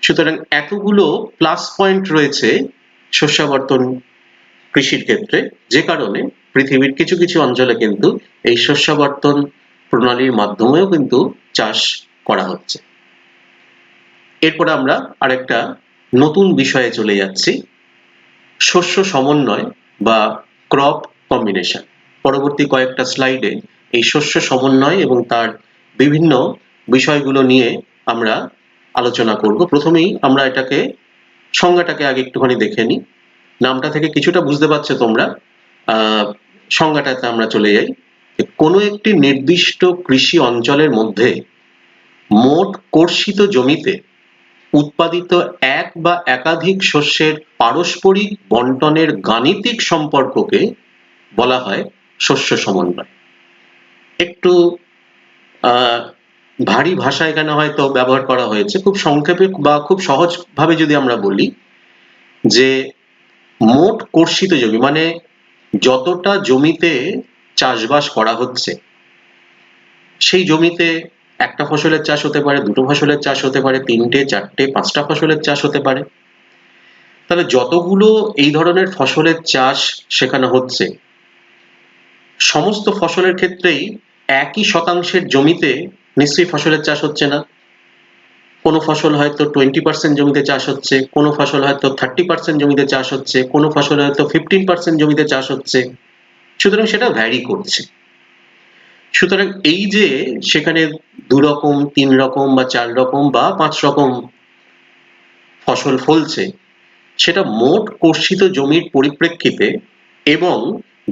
সুতরাং এতগুলো প্লাস পয়েন্ট রয়েছে শস্যাবর্তন কৃষির ক্ষেত্রে, যে কারণে পৃথিবীর কিছু কিছু অঞ্চলে কিন্তু এই শস্যাবর্তন প্রণালীর মাধ্যমেও কিন্তু চাষ করা হচ্ছে। এরপরে আমরা আরেকটা নতুন বিষয়ে চলে যাচ্ছি, শস্য সমন্বয় বা ক্রপ কম্বিনেশন। পরবর্তী কয়েকটা স্লাইডে এই শস্য সমন্বয় এবং তার বিভিন্ন বিষয়গুলো নিয়ে আমরা আলোচনা করব। প্রথমেই আমরা এটাকে সংজ্ঞাটাকে আগে একটুখানি দেখে নিই। নামটা থেকে কিছুটা বুঝতে পারছো তোমরা। সংজ্ঞাটাতে আমরা চলে যাই। কোনো একটি নির্দিষ্ট কৃষি অঞ্চলের মধ্যে মোট কর্ষিত জমিতে উৎপাদিত এক বা একাধিক শস্যের পারস্পরিক বন্টনের গাণিতিক সম্পর্ককে বলা হয় শস্য সমন্বয়। একটু ভারী ভাষা এখানে হয়তো ব্যবহার করা হয়েছে, খুব সংক্ষেপে বা খুব সহজ ভাবে যদি আমরা বলি, যে মোট কর্ষিত জমি মানে যতটা জমিতে চাষবাস করা হচ্ছে, সেই জমিতে একটা ফসলের চাষ হতে পারে, দুটো ফসলের চাষ হতে পারে, তিনটে, চারটে, পাঁচটা ফসলের চাষ হতে পারে। তাহলে যতগুলো এই ধরনের ফসলের চাষ সেখানে হচ্ছে, সমস্ত ফসলের ক্ষেত্রেই একই শতাংশের জমিতে নিশ্চয়ই ফসলের চাষ হচ্ছে না। কোনো ফসল হয়তো 20% জমিতে চাষ হচ্ছে, কোনো ফসল হয়তো 30% জমিতে চাষ হচ্ছে, কোনো ফসল হয়তো 15% জমিতে চাষ হচ্ছে। সুতরাং সেটা ভ্যারি করছে। সুতরাং এই যে সেখানে 2 রকম, 3 রকম বা 4 রকম বা 5 রকম ফসল ফলছে, সেটা মোট কর্ষিত জমির পরিপ্রেক্ষিতে এবং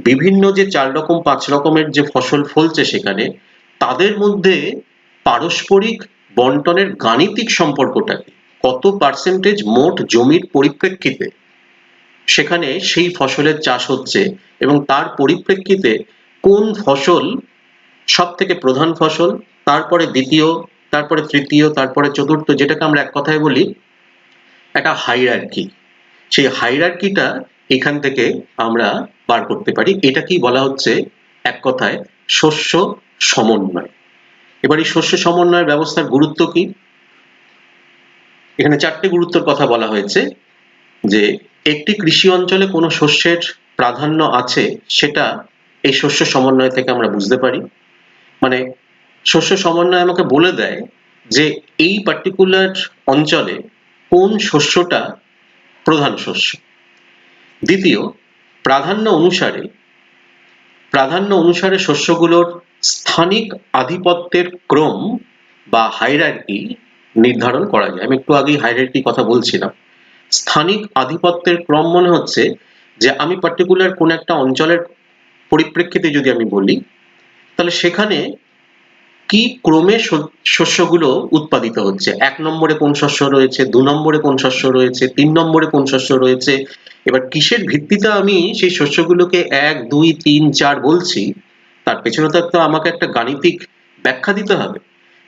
বিভিন্ন যে 4 রকম 5 রকমের যে ফসল ফলছে সেখানে, তাদের মধ্যে পারস্পরিক বন্টনের গাণিতিক সম্পর্কটা কত পার্সেন্টেজ মোট জমির পরিপ্রেক্ষিতে সেখানে সেই ফসলের চাষ হচ্ছে এবং তার পরিপ্রেক্ষিতে কোন ফসল সব থেকে প্রধান ফসল, তারপরে দ্বিতীয়, তারপরে তৃতীয়, তারপরে চতুর্থ, যেটাকে আমরা এক কথায় বলি একটা হাইরার্কি। সেই হাইরার্কিটা এখান থেকে আমরা বার করতে পারি। এটাকেই বলা হচ্ছে এক কথায় শস্য সমন্বয়। এবার এই শস্য সমন্বয় ব্যবস্থার গুরুত্ব কি? এখানে 4টে গুরুত্বের কথা বলা হয়েছে। যে একটি কৃষি অঞ্চলে কোনো শস্যের প্রাধান্য আছে, সেটা এই শস্য সমন্বয় থেকে আমরা বুঝতে পারি। মানে শস্য সমন্বয় আমাকে বলে দেয় যে এই পার্টিকুলার অঞ্চলে কোন শস্যটা প্রধান শস্য। দ্বিতীয়, প্রাধান্য অনুসারে শস্যগুলোর স্থানিক আধিপত্যের ক্রম বা হাইরার্কি নির্ধারণ করা যায়। আমি একটু আগেই হাইরার্কি কথা বলছিলাম। স্থানিক আধিপত্যের ক্রম মনে হচ্ছে যে আমি পার্টিকুলার কোন একটা অঞ্চলের পরিপ্রেক্ষিতে যদি আমি বলি, তাহলে সেখানে কি ক্রমে শস্যগুলো উৎপাদিত হচ্ছে, 1 নম্বরে কোন শস্য রয়েছে, 2 নম্বরে কোন শস্য রয়েছে, 3 নম্বরে কোন শস্য রয়েছে। এবার কিসের ভিত্তিতে আমি সেই শস্যগুলোকে 1, 2, 3, 4 বলছি, তার পেছনে তো আমাকে একটা গাণিতিক ব্যাখ্যা দিতে হবে,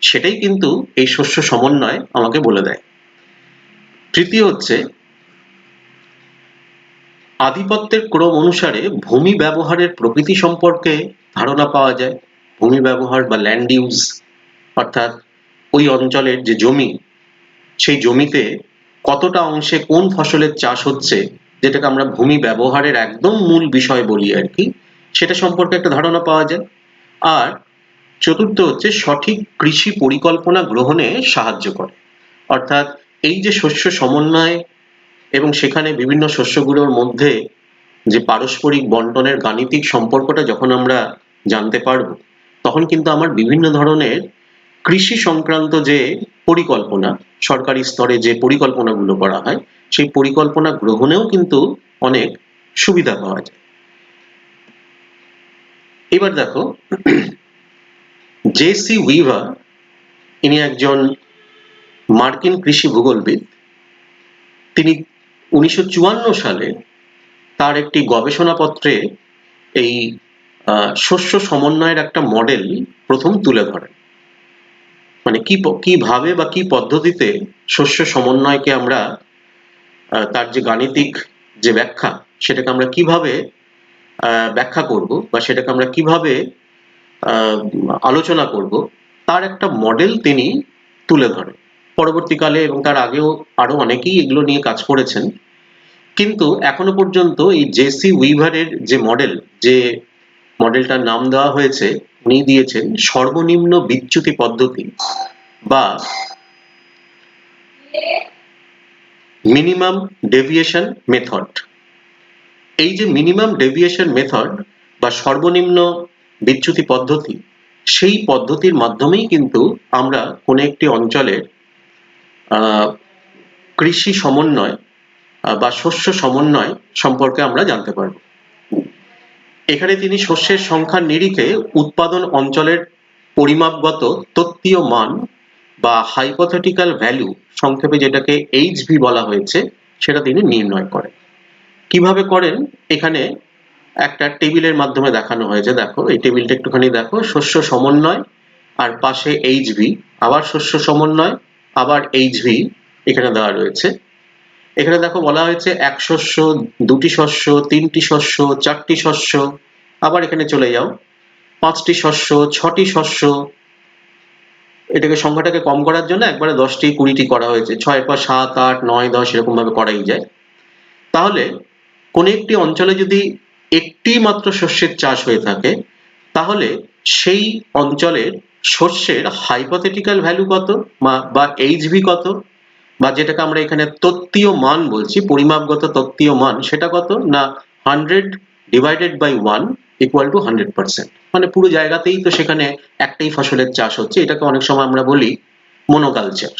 সেটাই কিন্তু এই শস্য সমন্বয় আমাকে বলে দেয়। তৃতীয় হচ্ছে আধিপত্যের ক্রম অনুসারে ভূমি ব্যবহারের প্রকৃতি সম্পর্কে ধারণা পাওয়া যায়। ভূমি ব্যবহার বা ল্যান্ড ইউজ, অর্থাৎ ওই অঞ্চলের যে জমি, সেই জমিতে কতটা অংশে কোন ফসলের চাষ হচ্ছে, যেটাকে আমরা ভূমি ব্যবহারের একদম মূল বিষয় বলি আর কি, সেটা সম্পর্কে একটা ধারণা পাওয়া যায়। আর চতুর্থ হচ্ছে সঠিক কৃষি পরিকল্পনা গ্রহণে সাহায্য করে। অর্থাৎ এই যে শস্য সমন্বয় এবং সেখানে বিভিন্ন শস্যগুলোর মধ্যে যে পারস্পরিক বন্টনের গাণিতিক সম্পর্কটা যখন আমরা জানতে পারবো, তখন কিন্তু আমার বিভিন্ন ধরনের কৃষি সংক্রান্ত যে পরিকল্পনা, সরকারি স্তরে যে পরিকল্পনাগুলো করা হয়, সেই পরিকল্পনা গ্রহণেও কিন্তু অনেক সুবিধা পাওয়া যায়। এবার দেখো, জে.সি. উইভার, ইনি একজন মার্কিন কৃষি ভূগোলবিদ। তিনি 1954 সালে তার একটি গবেষণাপত্রে এই শস্য সমন্বয়ের একটা মডেল প্রথম তুলে ধরেন। মানে কিভাবে বা কি পদ্ধতিতে শস্য সমন্বয়কে আমরা তার যে গাণিতিক যে ব্যাখ্যা, সেটাকে আমরা কিভাবে ব্যাখ্যা করব বা সেটাকে আমরা কিভাবে আলোচনা করব, তার একটা মডেল তিনি তুলে ধরেন। পরবর্তীকালে এবং তার আগেও আরো অনেকেই এগুলো নিয়ে কাজ করেছেন, কিন্তু এখনো পর্যন্ত এই জে.সি. উইভারের যে মডেলটার নাম দেওয়া হয়েছে, উনি দিয়েছেন সর্বনিম্ন বিচ্যুতি পদ্ধতি বা মিনিমাম ডেভিয়েশন মেথড। এই যে মিনিমাম ডেভিয়েশন মেথড বা সর্বনিম্ন বিচ্যুতি পদ্ধতি, সেই পদ্ধতির মাধ্যমেই কিন্তু আমরা কোনো একটি অঞ্চলের কৃষি সমন্বয় বা শস্য সমন্বয় সম্পর্কে আমরা জানতে পারব। এখানে তিনি শস্যের সংখ্যার নিরিখে উৎপাদন অঞ্চলের পরিমাপগত তত্ত্বীয় মান বা হাইপোথেটিক্যাল ভ্যালু, সংক্ষেপে যেটাকে এইচভি বলা হয়েছে, সেটা তিনি নির্ণয় করেন। কিভাবে করেন এখানে একটা টেবিলের মাধ্যমে দেখানো হয়েছে। দেখো, এই টেবিলটা একটুখানি দেখো, শস্য সমন্বয় আর পাশে এইচভি, আবার শস্য সমন্বয়, আবার এইচভি এখানে দেওয়া রয়েছে। এখানে দেখো বলা হয়েছে এক শস্য, দুটি শস্য, তিনটি শস্য, চারটি শস্য, আবার এখানে চলে যাও পাঁচটি শস্য, ছটি শস্য। এটাকে সংখ্যাটাকে কম করার জন্য একবারে 10টি 20টি করা হয়েছে, 6 পর 7, 8, 9, 10 এরকম ভাবে করাই যায়। তাহলে কোন একটি অঞ্চলে যদি একটি মাত্র শস্যের চাষ হয়ে থাকে, তাহলে সেই অঞ্চলের শস্যের হাইপোথেটিক্যাল ভ্যালু কত বা এইচভি কত, বা যেটাকে আমরা এখানে তত্ত্বীয় মান বলছি, পরিমাপগত তত্ত্বীয় মান, সেটা কত না 100 ডিভাইডেড বাই 1 ইকুয়াল টু 100%। মানে পুরো জায়গাতেই তো সেখানে একটাই ফসলের চাষ হচ্ছে, এটাকে অনেক সময় আমরা বলি মনোকালচার।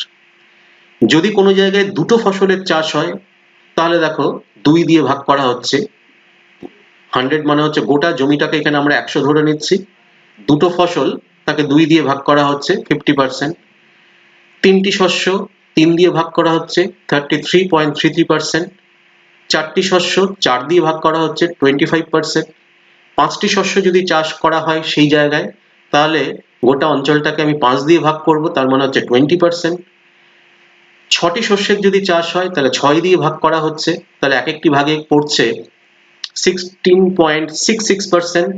যদি কোনো জায়গায় দুটো ফসলের চাষ হয়, তাহলে দেখো 2 দিয়ে ভাগ করা হচ্ছে। 100 মানে হচ্ছে গোটা জমিটাকে এখানে আমরা 100 ধরে নিচ্ছি, দুটো ফসল তাকে 2 দিয়ে ভাগ করা হচ্ছে 50%। তিনটি শস্য 3 দিয়ে ভাগ করা হচ্ছে 33.33%। চারটি শস্য 4 দিয়ে ভাগ করা হচ্ছে 25%। পাঁচটি শস্য যদি চাষ করা হয় সেই জায়গায়, তাহলে গোটা অঞ্চলটাকে আমি 5 দিয়ে ভাগ করব, তার মানে হচ্ছে 20%। ছটি শস্যের যদি চাষ হয়, তাহলে 6 দিয়ে ভাগ করা হচ্ছে, তাহলে এক একটি ভাগে পড়ছে 16.66%।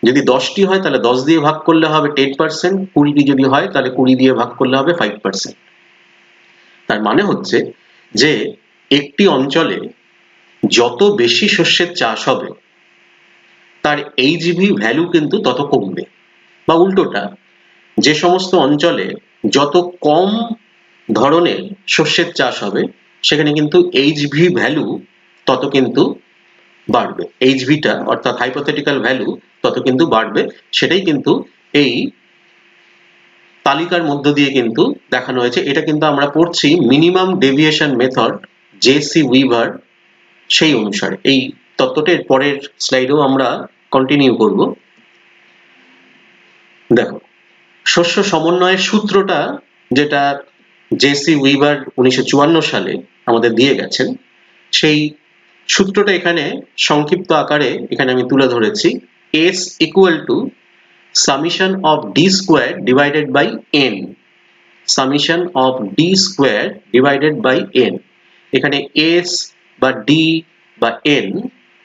যদি 10টি হয় তাহলে 10 দিয়ে ভাগ করলে হবে 10%, 20টি যদি হয় তাহলে 20 দিয়ে ভাগ করলে হবে 5%। তার মানে হচ্ছে যে একটি অঞ্চলে যত বেশি শস্যের চাষ হবে, তার এইচভি ভ্যালু কিন্তু তত কমবে, বা উল্টোটা, যে সমস্ত অঞ্চলে যত কম ধরনের শস্যের চাষ হবে, সেখানে কিন্তু এইচভি ভ্যালু তত কিন্তু বাড়বে। এইচভিটা অর্থাৎ হাইপোথেটিক্যাল ভ্যালু তত কিন্তু বাড়বে। সেটাই কিন্তু এই তালিকার মধ্য দিয়ে কিন্তু দেখানো হয়েছে। এটা কিন্তু আমরা পড়ছি minimum deviation method, J C. Weaver, সেই অনুসারে। এই তত্ত্বটির পরের স্লাইডেও আমরা কন্টিনিউ করব। দেখো, শস্য সমন্বয়ের সূত্রটা যেটা জে.সি. উইভার 1954 সালে আমাদের দিয়ে গেছেন, সেই সূত্রটা এখানে সংক্ষিপ্ত আকারে এখানে আমি তুলে ধরেছি। S equal to summation of D square divided by N, summation of D square divided by N. এখানে এস বা ডি বা এন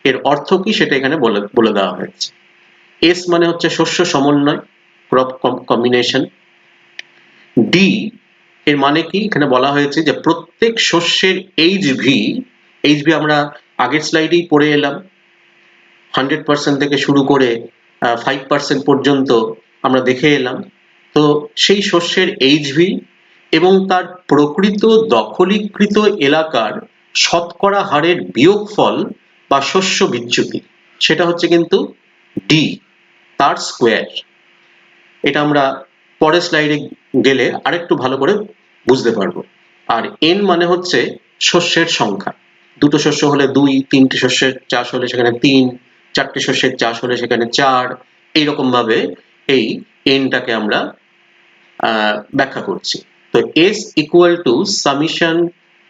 এর অর্থ কি সেটা এখানে বলে দেওয়া হয়েছে। এস মানে হচ্ছে শস্য সমন্বয়, ক্রপ কম্বিনেশন। ডি এর মানে কি, এখানে বলা হয়েছে যে প্রত্যেক শস্যের এইচভি, এইচভি আমরা আগের স্লাইডেই পড়ে এলাম, 100% থেকে শুরু করে 5% পর্যন্ত আমরা দেখে এলাম। তো সেই শস্যের এইচভি এবং তার প্রকৃত দখলীকৃত এলাকার শতকরা হারের বিয়োগফল বা শস্য বিচ্যুতি, সেটা হচ্ছে কিন্তু ডি, তার স্কোয়ার। এটা আমরা পরের স্লাইডে গেলে আরেকটু ভালো করে বুঝতে পারবো। আর এন মানে হচ্ছে শস্যের সংখ্যা, দুটো শস্য হলে 2, তিনটে শস্যের চাষ হলে সেখানে 3, চারটে শস্যের চাষ হলে সেখানে 4, এইরকম ভাবে এই এনটাকে আমরা ব্যাখ্যা করছি। তো S equal to summation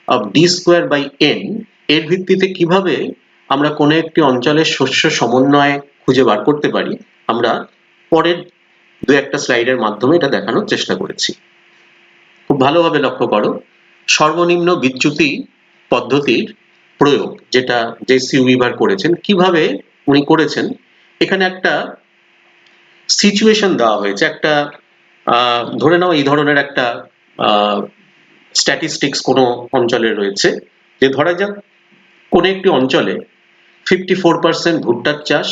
of D square by N, এর ভিত্তিতে কিভাবে আমরা কোনো একটি অঞ্চলের শস্য সমন্বয় খুঁজে বার করতে পারি, আমরা পরের দু একটা স্লাইডের মাধ্যমে এটা দেখানোর চেষ্টা করেছি। খুব ভালোভাবে লক্ষ্য করো, সর্বনিম্ন বিচ্যুতি পদ্ধতির প্রয়োগ যেটা জেসি উইভার করেছেন, কিভাবে উনি করেছেন। এখানে একটা সিচুয়েশন দেওয়া হয়েছে, একটা ধরে নাও এই ধরনের একটা স্ট্যাটিস্টিক্স কোনো অঞ্চলে রয়েছে, যে ধরা যাক কোনো একটি অঞ্চলে 54% ভুট্টার চাষ,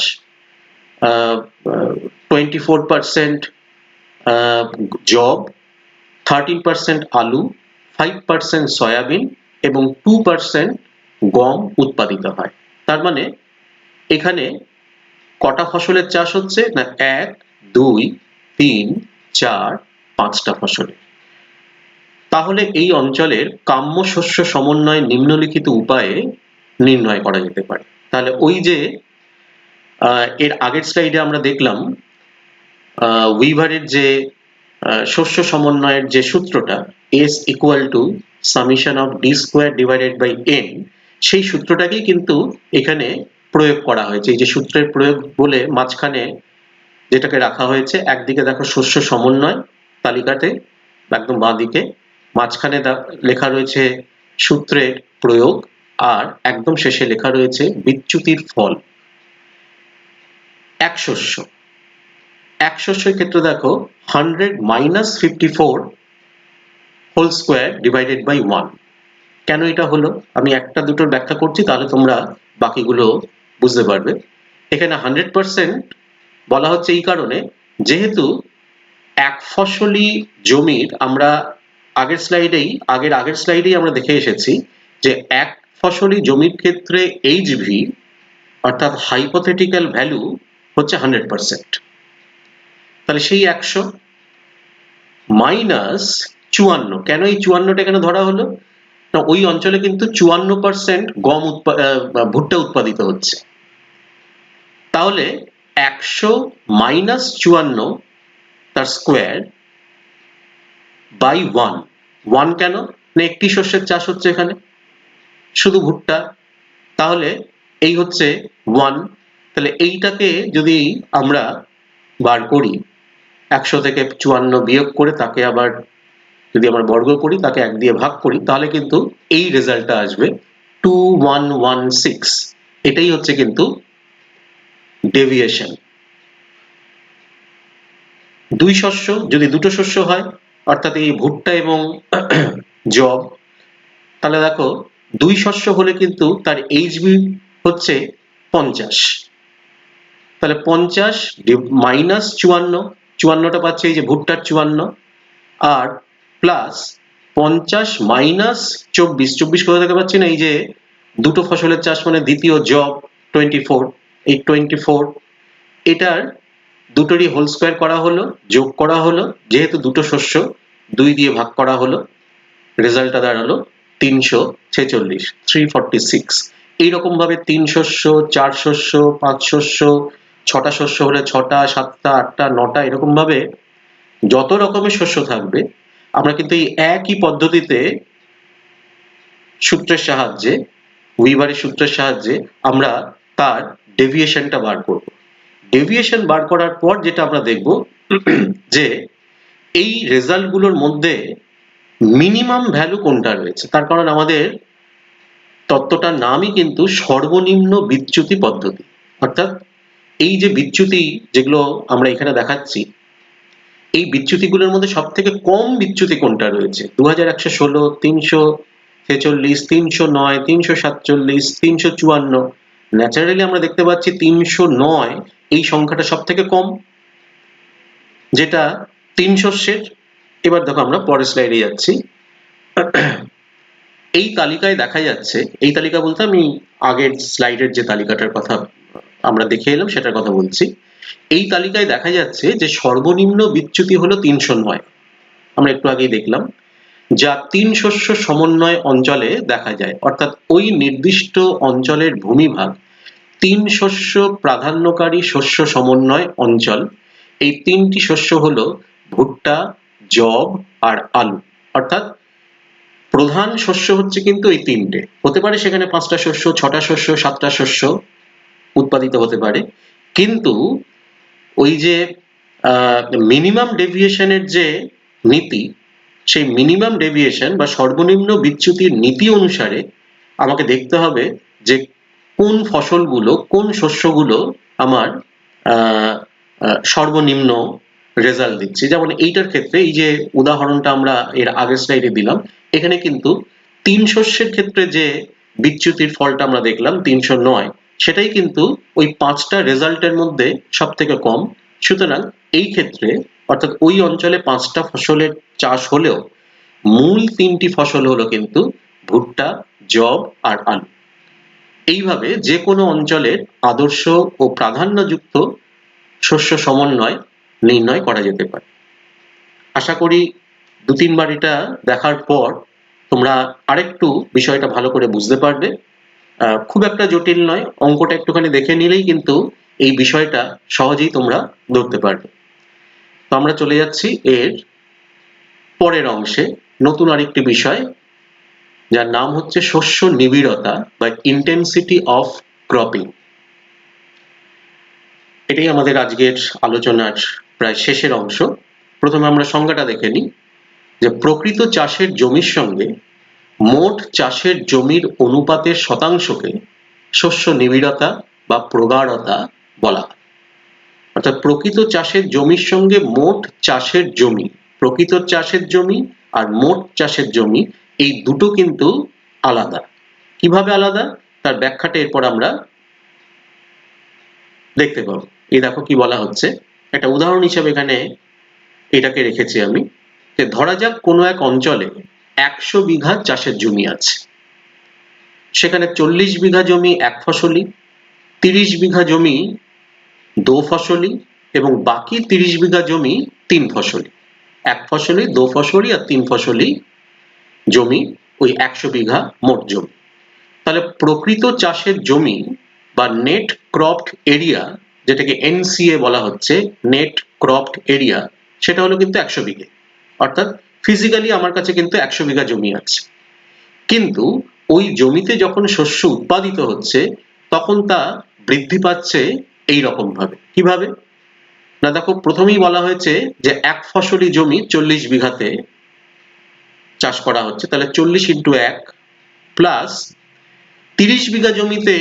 24% জব, 13% আলু, 5% সয়াবিন এবং 2% গম উৎপাদিত হয়। তার মানে এখানে কটা ফসলের চাষ হচ্ছে না, 1, 2, 3, 4, 5টা ফসলের। তাহলে এই অঞ্চলের কাম্য শস্য সমন্বয় নিম্নলিখিত উপায়ে নির্ণয় করা যেতে পারে। তাহলে ওই যে এর আগের স্লাইডে আমরা দেখলাম উইভারের যে শস্য সমন্বয়ের যে সূত্রটা, S equal to summation of D square divided by N, সেই সূত্রটাকেই কিন্তু এখানে প্রয়োগ করা হয়েছে। এই যে সূত্রের প্রয়োগ বলে মাঝখানে যেটাকে রাখা হয়েছে, একদিকে দেখো শস্য সমন্বয় তালিকাতে একদম বাঁ দিকে, মাঝখানে লেখা রয়েছে সূত্রের প্রয়োগ, আর একদম শেষে লেখা রয়েছে বিচ্যুতির ফল। এক শস্যের ক্ষেত্রে দেখো 100 minus 54 whole square divided by 1। কেন এটা হলো আমি একটা দুটোর ব্যাখ্যা করছি, তাহলে তোমরা বাকিগুলো বুঝতে পারবে। এখানে 100% বলা হচ্ছে এই কারণে, যেহেতু এক ফসলি জমির, আমরা আগের স্লাইডেই আমরা দেখে এসেছি যে এক ফসলি জমির ক্ষেত্রে এইচভি অর্থাৎ হাইপোথেটিক্যাল ভ্যালু হচ্ছে 100%। তাহলে সেই 100 মাইনাস 54, কেন এই 54টা এখানে ধরা হলো না, ওই অঞ্চলে কিন্তু 54% ভুট্টা উৎপাদিত হচ্ছে। তাহলে 100 মাইনাস 54 তার স্কোয়ার বাই 1 কেন না, একটি শস্যের চাষ হচ্ছে এখানে শুধু ভুট্টা, তাহলে এই হচ্ছে 1। তাহলে এইটাকে যদি আমরা বার করি, 100 থেকে 54 বিয়োগ করে তাকে আবার যদি আমরা বর্গ করি, তাকে 1 দিয়ে ভাগ করি, তাহলে কিন্তু এই রেজাল্টটা আসবে 2116। এটাই হচ্ছে কিন্তু ডেভিয়েশন। যদি দুটো শস্য হয়, অর্থাৎ এই ভুট্টা এবং জব, তাহলে দেখো 2 শস্য হলে কিন্তু তার এইচবি হচ্ছে 50। তাহলে 50 মাইনাস 54টা পাচ্ছে এই যে ভুট্টার 54, আর প্লাস 50 মাইনাস 24 কোথা থেকে পাচ্ছি না, এই যে দুটো ফসলের চাষ মানে দ্বিতীয় জব 24, এই 24 এটার দুটোরই হোল স্কোয়ার করা হলো, যোগ করা হলো, যেহেতু দুটো শস্য 2 দিয়ে ভাগ করা হলো, রেজাল্টটা দাঁড়ালো 346, 346। এইরকম ভাবে 3 শস্য, 4 শস্য, 5 শস্য, 6টা শস্য হলে 6টা, 7টা, 8টা, 9টা, এরকম ভাবে যত রকমের শস্য থাকবে আমরা কিন্তু এই একই পদ্ধতিতে সূত্রের সাহায্যে, উইভারের সূত্রের সাহায্যে আমরা তার ডেভিয়েশনটা বার করব। ডেভিয়েশন বার করার পর যেটা আমরা দেখব যে এই রেজাল্ট গুলোর মধ্যে মিনিমাম ভ্যালু কোনটা রয়েছে, তার কারণ আমাদের তত্ত্বটার নামই কিন্তু সর্বনিম্ন বিচ্যুতি পদ্ধতি। অর্থাৎ এই যে বিচ্যুতি যেগুলো আমরা এখানে দেখাচ্ছি, এই বিচ্যুতিগুলোর মধ্যে সব থেকে কম বিচ্যুতি কোনটা রয়েছে, 2116, 346, 309, 347, 354। ন্যাচারালি আমরা দেখতে পাচ্ছি 309 এই সংখ্যাটা সব থেকে কম, যেটা 300-এর। এবার দেখো আমরা পরের স্লাইডে যাচ্ছি। এই তালিকায় দেখা যাচ্ছে, এই তালিকা বলতে আমি আগের স্লাইডের যে তালিকাটার কথা আমরা দেখে এলাম সেটার কথা বলছি। এই তালিকায় দেখা যাচ্ছে যে সর্বনিম্ন বিচ্যুতি হলো 309, আমরা একটু আগেই দেখলাম, যা 3 শস্য সমন্বয় অঞ্চলে দেখা যায়। অর্থাৎ ওই নির্দিষ্ট অঞ্চলের ভূমিভাগ 3 শস্য প্রাধান্যকারী শস্য সমন্বয় অঞ্চল। এই 3টি শস্য হলো ভুট্টা, যব আর আলু। অর্থাৎ প্রধান শস্য হচ্ছে কিন্তু এই 3টে, হতে পারে সেখানে 5টা শস্য, 6টা শস্য, 7টা শস্য উৎপাদিত হতে পারে, কিন্তু ওই যে মিনিমাম ডেভিয়েশনের যে নীতি, সেই মিনিমাম ডেভিয়েশন বা সর্বনিম্ন বিচ্যুতির নীতি অনুসারে আমাকে দেখতে হবে যে কোন ফসলগুলো, কোন শস্যগুলো আমার সর্বনিম্ন রেজাল্ট দিচ্ছে। যেমন এইটার ক্ষেত্রে এই যে উদাহরণটা আমরা এর আগের স্লাইডে দিলাম, এখানে কিন্তু 3 শস্যের ক্ষেত্রে যে বিচ্যুতির ফলটা আমরা দেখলাম 309, সেটাই কিন্তু ওই 5টা রেজাল্টের মধ্যে সব থেকে কম। সুতরাং এই ক্ষেত্রে অর্থাৎ ওই অঞ্চলে 5টা ফসলের চাষ হলেও মূল 3টি ফসল হলো কিন্তু ভুট্টা, যব আর আলু। এইভাবে যে কোনো অঞ্চলের আদর্শ ও প্রাধান্যযুক্ত শস্য সমন্বয় নির্ণয় করা যেতে পারে। আশা করি 2-3 বার এটা দেখার পর তোমরা আরেকটু বিষয়টা ভালো করে বুঝতে পারবে। খুব একটা জটিল নয়, অঙ্কটা একটুখানি দেখে নিলেই কিন্তু এই বিষয়টা সহজেই তোমরা ধরতে পারবে। তো আমরা চলে যাচ্ছি এর পরের অংশে, নতুন আরেকটি বিষয় যার নাম হচ্ছে শস্য নিবিড়তা বা ইন্টেন্সিটি অফ ক্রপিং। এটাই আমাদের আজকের আলোচনার প্রায় শেষের অংশ। প্রথমে আমরা সংজ্ঞাটা দেখে নিই যে প্রকৃত চাষের জমির সঙ্গে মোট চাষের জমির অনুপাতের শতাংশকে শস্য নিবিড়তা বা প্রগাঢ়তা বলা হয়। অর্থাৎ প্রকৃত চাষের জমির সঙ্গে মোট চাষের জমি, প্রকৃত চাষের জমি আর মোট চাষের জমি, এই দুটো কিন্তু আলাদা। কিভাবে আলাদা তার ব্যাখ্যাটা এরপর আমরা দেখতে পাবো। এই দেখো কি বলা হচ্ছে, একটা উদাহরণ হিসেবে এখানে এটাকে রেখেছি আমি, যে ধরা যাক কোনো এক অঞ্চলে 100 বিঘা চাষের জমি আছে, সেখানে 40 বিঘা জমি এক ফসলি, 30 বিঘা জমি দো ফসলি এবং বাকি 30 বিঘা জমি 3 ফসলি। এক ফসলি, দো ফসলি আর 3 ফসলি জমি ওই 100 বিঘা মোট জমি। তাহলে প্রকৃত চাষের জমি বা নেট ক্রপড এরিয়া, যেটাকে NCA বলা হচ্ছে, নেট ক্রপড এরিয়া, সেটা হলো কিন্তু 100 বিঘে। অর্থাৎ ফিজিক্যালি আমার কাছে কিন্তু 100 বিঘা জমি আছে, কিন্তু ওই জমিতে যখন শস্য উৎপাদিত হচ্ছে তখন তা বৃদ্ধি পাচ্ছে এই রকম ভাবে। কিভাবে না, দেখো প্রথমেই বলা হয়েছে যে এক ফসলি জমি 40 বিঘাতে চাষ করা হচ্ছে, তাহলে 40 × 1 প্লাস 30 বিঘা জমিতে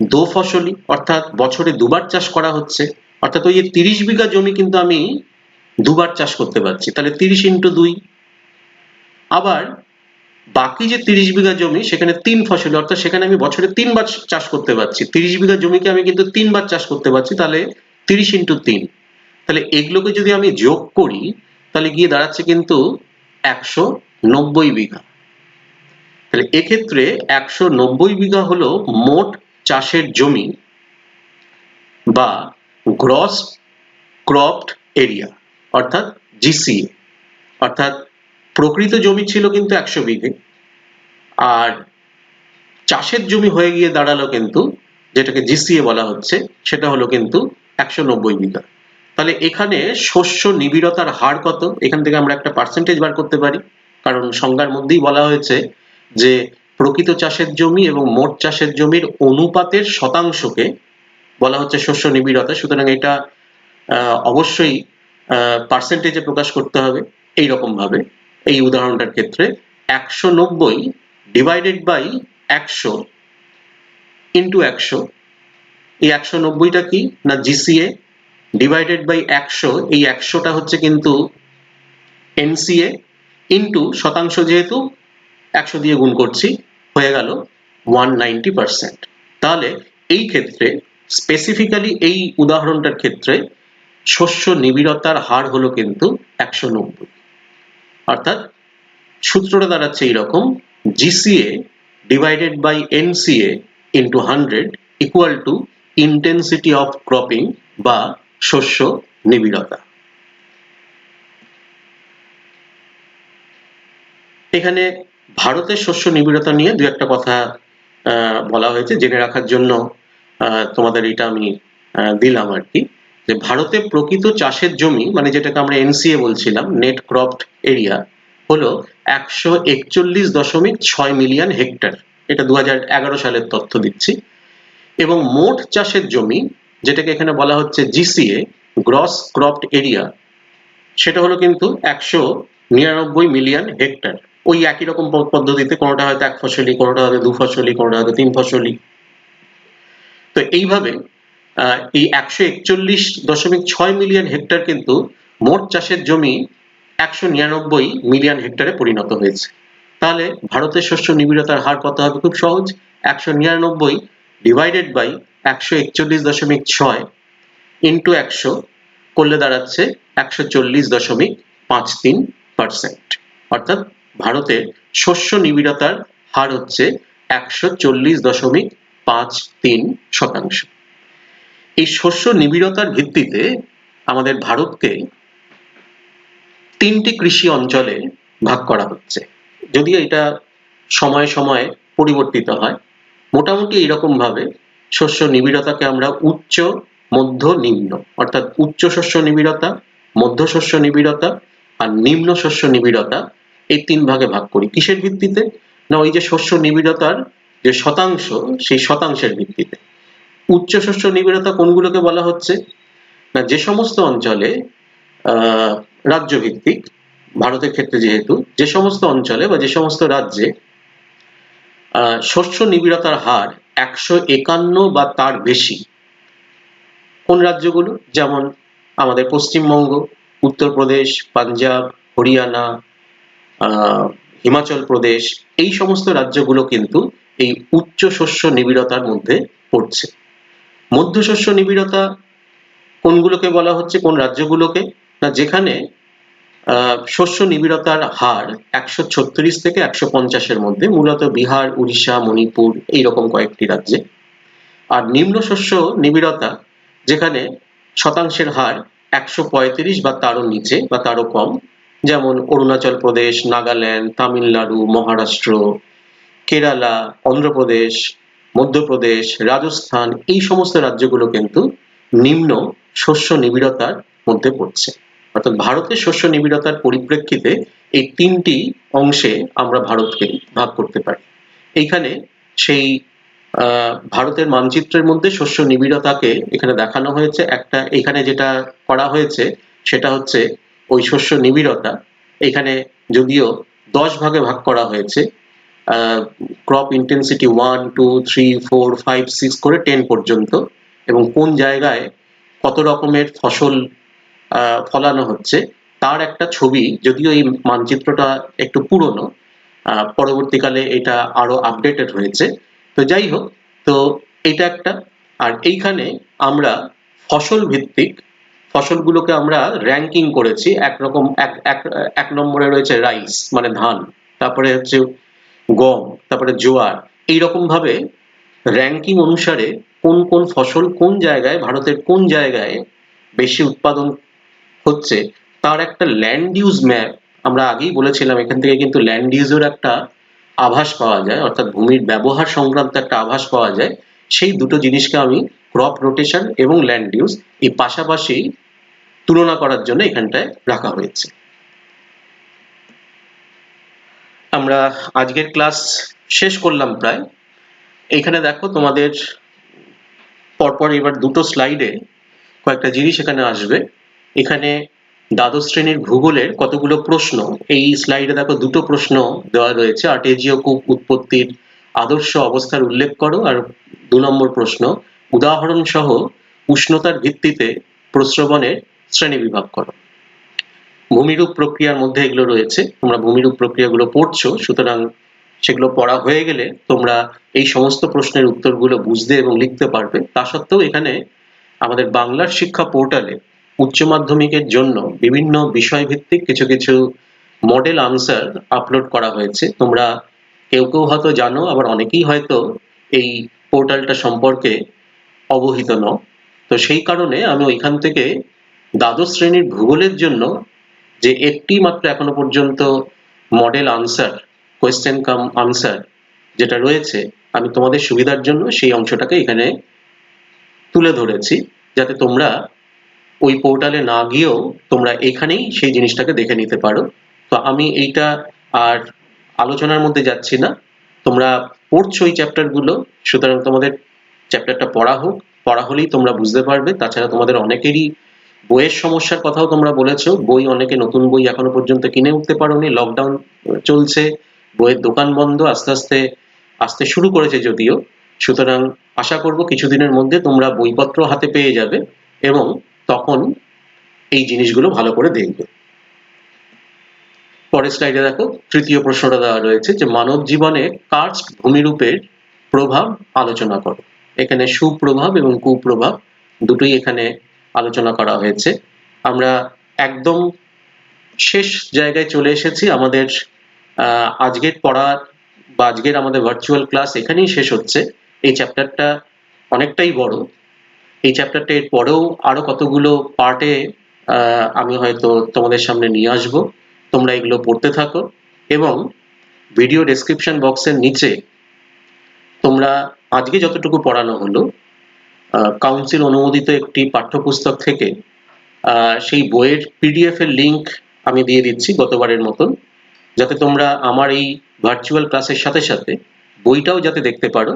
দো ফসলি, অর্থাৎ বছরে দুবার চাষ করা হচ্ছে। অর্থাৎ ওই 30 বিঘা জমি কিন্তু আমি দুবার চাষ করতে পারছি, তাহলে 30 × 2। আবার বাকি যে 30 বিঘা জমি সেখানে 3 ফসলি, অর্থাৎ সেখানে আমি বছরে 3 বার চাষ করতে পারছি। 30 বিঘা জমিকে আমি কিন্তু 3 বার চাষ করতে পারছি, তাহলে 30 × 3। তাহলে এগুলোকে যদি আমি যোগ করি তাহলে গিয়ে দাঁড়াচ্ছে কিন্তু 190 বিঘা। তাহলে এক্ষেত্রে 190 বিঘা হলো মোট চাষের জমি বা গ্রস ক্রপড এরিয়া, অর্থাৎ GCA। অর্থাৎ প্রকৃত জমি ছিল কিন্তু 100 বিঘে, আর চাষের জমি হয়ে গিয়ে দাঁড়ালো কিন্তু, যেটাকে GCA বলা হচ্ছে, সেটা হলো কিন্তু 190 বিঘা। তাহলে এখানে শস্য নিবিড়তার হার কত, এখান থেকে আমরা একটা পার্সেন্টেজ বার করতে পারি, কারণ সংজ্ঞার মধ্যেই বলা হয়েছে যে প্রকৃত চাষের জমি এবং মোট চাষের জমির অনুপাতের শতাংশকে বলা হচ্ছে শস্য নিবিড়তা, সুতরাং এটা অবশ্যই পার্সেন্টেজে প্রকাশ করতে হবে। এইরকম ভাবে এই উদাহরণটার ক্ষেত্রে 190 ডিভাইডেড বাই 100 ইন্টু 100, এই 190টা কি না জিসিএ, ডিভাইডেড বাই 100, এই 100টা হচ্ছে কিন্তু এনসিএ, ইন্টু শতাংশ যেহেতু 100 দিয়ে গুণ করছি, হয়ে গেল 190%। তাহলে এই ক্ষেত্রে স্পেসিফিক্যালি এই উদাহরণটার ক্ষেত্রে শস্য নিবিড়তার হার হলো কিন্তু 190। অর্থাৎ সূত্রটা দাঁড়াচ্ছে এইরকম, GCA divided by NCA into 100 equal to intensity of cropping বা শস্য নিবিড়তা। এখানে ভারতের শস্য নিবিড়তা নিয়ে দু একটা কথা বলা হয়েছে, জেনে রাখার জন্য তোমাদের এটা আমি দিলাম আর কি, যে ভারতে প্রকৃত চাষের জমি, মানে যেটাকে আমরা এনসিএ বলছিলাম, নেট ক্রপড এরিয়া, হলো 141.6 মিলিয়ন হেক্টর। এটা 2011 সালের তথ্য দিচ্ছি। এবং মোট চাষের জমি, যেটাকে এখানে বলা হচ্ছে জিসিএ, গ্রস ক্রপড এরিয়া, সেটা হলো কিন্তু 199 মিলিয়ন হেক্টর। ওই একই রকম পদ্ধতিতে, কোনোটা হয়তো এক ফসলি, কোনোটা হয়তো দু ফসলি, কোনোটা হয়তো তিন ফসলি। তো এইভাবে এই 141.6 মিলিয়ন হেক্টর কিন্তু মোট চাষের জমি 199 মিলিয়ন হেক্টরে পরিণত হয়েছে। তাহলে ভারতের শস্য নিবিড়তার হার কত হবে? খুব সহজ, 199 ডিভাইডেড বাই 141.6 ইন্টু 100 করলে দাঁড়াচ্ছে 140.53%। অর্থাৎ ভারতের শস্য নিবিড়তার হার হচ্ছে 140.53%। এই শস্য নিবিড়তার ভিত্তিতে আমাদের ভারতকে 3টি কৃষি অঞ্চলে ভাগ করা হচ্ছে, যদিও এটা সময়ে সময়ে পরিবর্তিত হয়। মোটামুটি এইরকম ভাবে শস্য নিবিড়তাকে আমরা উচ্চ, মধ্য, নিম্ন, অর্থাৎ উচ্চ শস্য নিবিড়তা, মধ্য শস্য নিবিড়তা আর নিম্ন শস্য নিবিড়তা, এই 3 ভাগে ভাগ করি। কিসের ভিত্তিতে? না ওই যে শস্য নিবিড়তার যে শতাংশ, সেই শতাংশের ভিত্তিতে। উচ্চ শস্য নিবিড়তা কোনগুলোকে বলা হচ্ছে? না যে সমস্ত অঞ্চলে রাজ্য ভিত্তিক, ভারতের ক্ষেত্রে যেহেতু, যে সমস্ত অঞ্চলে বা যে সমস্ত রাজ্যে শস্য নিবিড়তার হার 151 বা তার বেশি। কোন রাজ্যগুলো? যেমন আমাদের পশ্চিমবঙ্গ, উত্তরপ্রদেশ, পাঞ্জাব, হরিয়ানা, হিমাচল প্রদেশ, এই সমস্ত রাজ্যগুলো কিন্তু এই উচ্চ শস্য নিবিড়তার মধ্যে পড়ছে। মধ্য শস্য নিবিড়তা কোনগুলোকে বলা হচ্ছে, কোন রাজ্যগুলোকে? না যেখানে শস্য নিবিড়তার হার 136 থেকে 150-এর মধ্যে, মূলত বিহার, উড়িষ্যা, মণিপুর, এইরকম কয়েকটি রাজ্যে। আর নিম্ন শস্য নিবিড়তা যেখানে শতাংশের হার 135 বা তারও নিচে বা তারও কম, যেমন অরুণাচল প্রদেশ, নাগাল্যান্ড, তামিলনাড়ু, মহারাষ্ট্র, কেরালা, অন্ধ্রপ্রদেশ, মধ্যপ্রদেশ, রাজস্থান, এই সমস্ত রাজ্যগুলো কিন্তু নিম্ন শস্য নিবিড়তার মধ্যে পড়ছে। অর্থাৎ ভারতের শস্য নিবিড়তার পরিপ্রেক্ষিতে এই 3টি অংশে আমরা ভারতকে ভাগ করতে পারি। এইখানে সেই ভারতের মানচিত্রের মধ্যে শস্য নিবিড়তাকে এখানে দেখানো হয়েছে। একটা এখানে যেটা করা হয়েছে সেটা হচ্ছে ওই শস্য নিবিড়তা এখানে যদিও 10 ভাগে ভাগ করা হয়েছে, ক্রপ ইন্টেন্সিটি 1, 2, 3, 4, 5, 6 করে 10 পর্যন্ত, এবং কোন জায়গায় কত রকমের ফসল ফলানো হচ্ছে তার একটা ছবি, যদিও এই মানচিত্রটা একটু পুরনো, পরবর্তীকালে এটা আরো আপডেটেড হয়েছে। তো যাই হোক, তো এটা একটা। আর এইখানে আমরা ফসল ভিত্তিক ফসলগুলোকে আমরা র্যাঙ্কিং করেছি। একরকম এক নম্বরে রয়েছে রাইস, মানে ধান, তারপরে হচ্ছে গম, তারপরে জোয়ার। এইরকম ভাবে র্যাঙ্কিং অনুসারে কোন কোন ফসল কোন জায়গায়, ভারতের কোন জায়গায় বেশি উৎপাদন হচ্ছে তার একটা ল্যান্ড ইউজ ম্যাপ, আমরা আগেই বলেছিলাম এখান থেকে কিন্তু ল্যান্ড ইউজের একটা আভাস পাওয়া যায়, অর্থাৎ ভূমির ব্যবহার সংক্রান্ত একটা আভাস পাওয়া যায়। সেই দুটো জিনিসকে আমি ক্রপ রোটেশন এবং ল্যান্ড ইউজ এই পাশাপাশি তুলনা করার জন্য এখানটায় রাখা হয়েছে। আমরা আজকের ক্লাস শেষ করলাম প্রায়। এখানে দেখো তোমাদের পরপর এবার দুটো স্লাইডে কয়েকটা জিনিস এখানে আসবে। এখানে দ্বাদশ শ্রেণীর ভূগোলের কতগুলো প্রশ্ন, এই স্লাইডে দেখো দুটো প্রশ্ন দেওয়া রয়েছে। আর্টেজীয় কূপ উৎপত্তির আদর্শ অবস্থার উল্লেখ করো, আর 2 নম্বর প্রশ্ন উদাহরণ সহ উষ্ণতার ভিত্তিতে প্রস্রবণের শ্রেণীবিভাগ করো। ভূমিরূপ প্রক্রিয়ার মধ্যে এগুলো রয়েছে, তোমরা ভূমিরূপ প্রক্রিয়াগুলো পড়ছো, সুতরাং সেগুলো পড়া হয়ে গেলে তোমরা এই সমস্ত প্রশ্নের উত্তরগুলো বুঝতে এবং লিখতে পারবে। তা সত্ত্বেও এখানে আমাদের বাংলার শিক্ষা পোর্টালে উচ্চ মাধ্যমিকের জন্য বিভিন্ন বিষয়ভিত্তিক কিছু কিছু মডেল আনসার আপলোড করা হয়েছে। তোমরা কেউ কেউ হয়তো জানো, আবার অনেকেই হয়তো এই পোর্টালটা সম্পর্কে অবহিত নও। তো সেই কারণে আমি ওইখান থেকে দ্বাদশ শ্রেণীর ভূগোলের জন্য যে একটি মাত্র এখনো পর্যন্ত মডেল আনসার, কোয়েশ্চেন কাম আনসার যেটা রয়েছে, আমি তোমাদের সুবিধার জন্য সেই অংশটাকে এখানে তুলে ধরেছি, যাতে তোমরা ওই পোর্টালে না গিয়েও তোমরা এখানেই সেই জিনিসটাকে দেখে নিতে পারো। তো আমি এইটা আর আলোচনার মধ্যে যাচ্ছি না, তোমরা পড়ছো এই চ্যাপ্টারগুলো, সুতরাং তোমাদের চ্যাপ্টারটা পড়া হোক, পড়া হলেই তোমরা বুঝতে পারবে। তাছাড়া তোমাদের অনেকেরই বইয়ের সমস্যার কথাও তোমরা বলেছো, বই অনেকে নতুন বই এখনো পর্যন্ত কিনে উঠতে পারোনি, লকডাউন চলছে, বইয়ের দোকান বন্ধ, আস্তে আস্তে আসতে শুরু করেছে যদিও। সুতরাং আশা করব কিছুদিনের মধ্যে তোমরা বইপত্র হাতে পেয়ে যাবে এবং তখন এই জিনিসগুলো ভালো করে দেখবে। পরের স্লাইডে দেখো তৃতীয় প্রশ্নটা দেওয়া রয়েছে যে মানব জীবনে কার্স্ট ভূমিরূপের প্রভাব আলোচনা করো। এখানে সুপ্রভাব এবং কুপ্রভাব দুটোই এখানে আলোচনা করা হয়েছে। আমরা একদম শেষ জায়গায় চলে এসেছি। আমাদের আজকের পড়া বা আজকের আমাদের ভার্চুয়াল ক্লাস এখানেই শেষ হচ্ছে। এই চ্যাপ্টারটা অনেকটাই বড়, এই চ্যাপ্টারটা এর পরেও আরো কতগুলো পার্টে আমি হয়তো তোমাদের সামনে নিয়ে আসব। তোমরা এগুলো পড়তে থাকো এবং ভিডিও ডেসক্রিপশন বক্সের নিচে তোমরা আজকে যতটুকু পড়ানো হলো কাউন্সিল অনুমোদিত একটি পাঠ্যপুস্তক থেকে সেই বইয়ের পিডিএফ এর লিংক আমি দিয়ে দিচ্ছি গতবারের মতন, যাতে তোমরা আমার এই ভার্চুয়াল ক্লাসের সাথে সাথে বইটাও যাতে দেখতে পারো,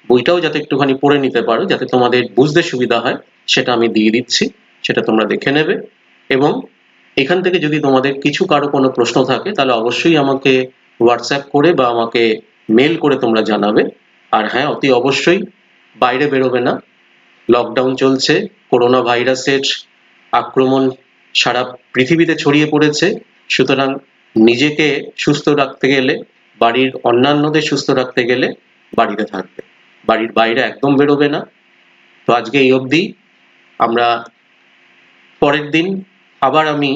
বইটাও যাতে একটুখানি পড়ে নিতে পারো, যাতে তোমাদের বুঝতে সুবিধা হয়, সেটা আমি দিয়ে দিচ্ছি, সেটা তোমরা দেখে নেবে। এবং এখান থেকে যদি তোমাদের কিছু কারো কোনো প্রশ্ন থাকে তাহলে অবশ্যই আমাকে হোয়াটসঅ্যাপ করে বা আমাকে মেল করে তোমরা জানাবে। আর হ্যাঁ, অতি অবশ্যই বাইরে বেরোবে না, লকডাউন চলছে, করোনা ভাইরাসের আক্রমণ সারা পৃথিবীতে ছড়িয়ে পড়েছে, সুতরাং নিজেকে সুস্থ রাখতে গেলে, বাড়ির অন্যান্যদের সুস্থ রাখতে গেলে বাড়িতে থাকবে, বাড়ির বাইরে একদম বেরোবে না। তো আজকে এই অবধি, আমরা পরের দিন আবার আমি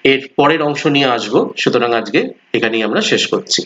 এর পরের অংশ নিয়ে আসবো, সুতরাং আজকে এখানেই আমরা শেষ করছি।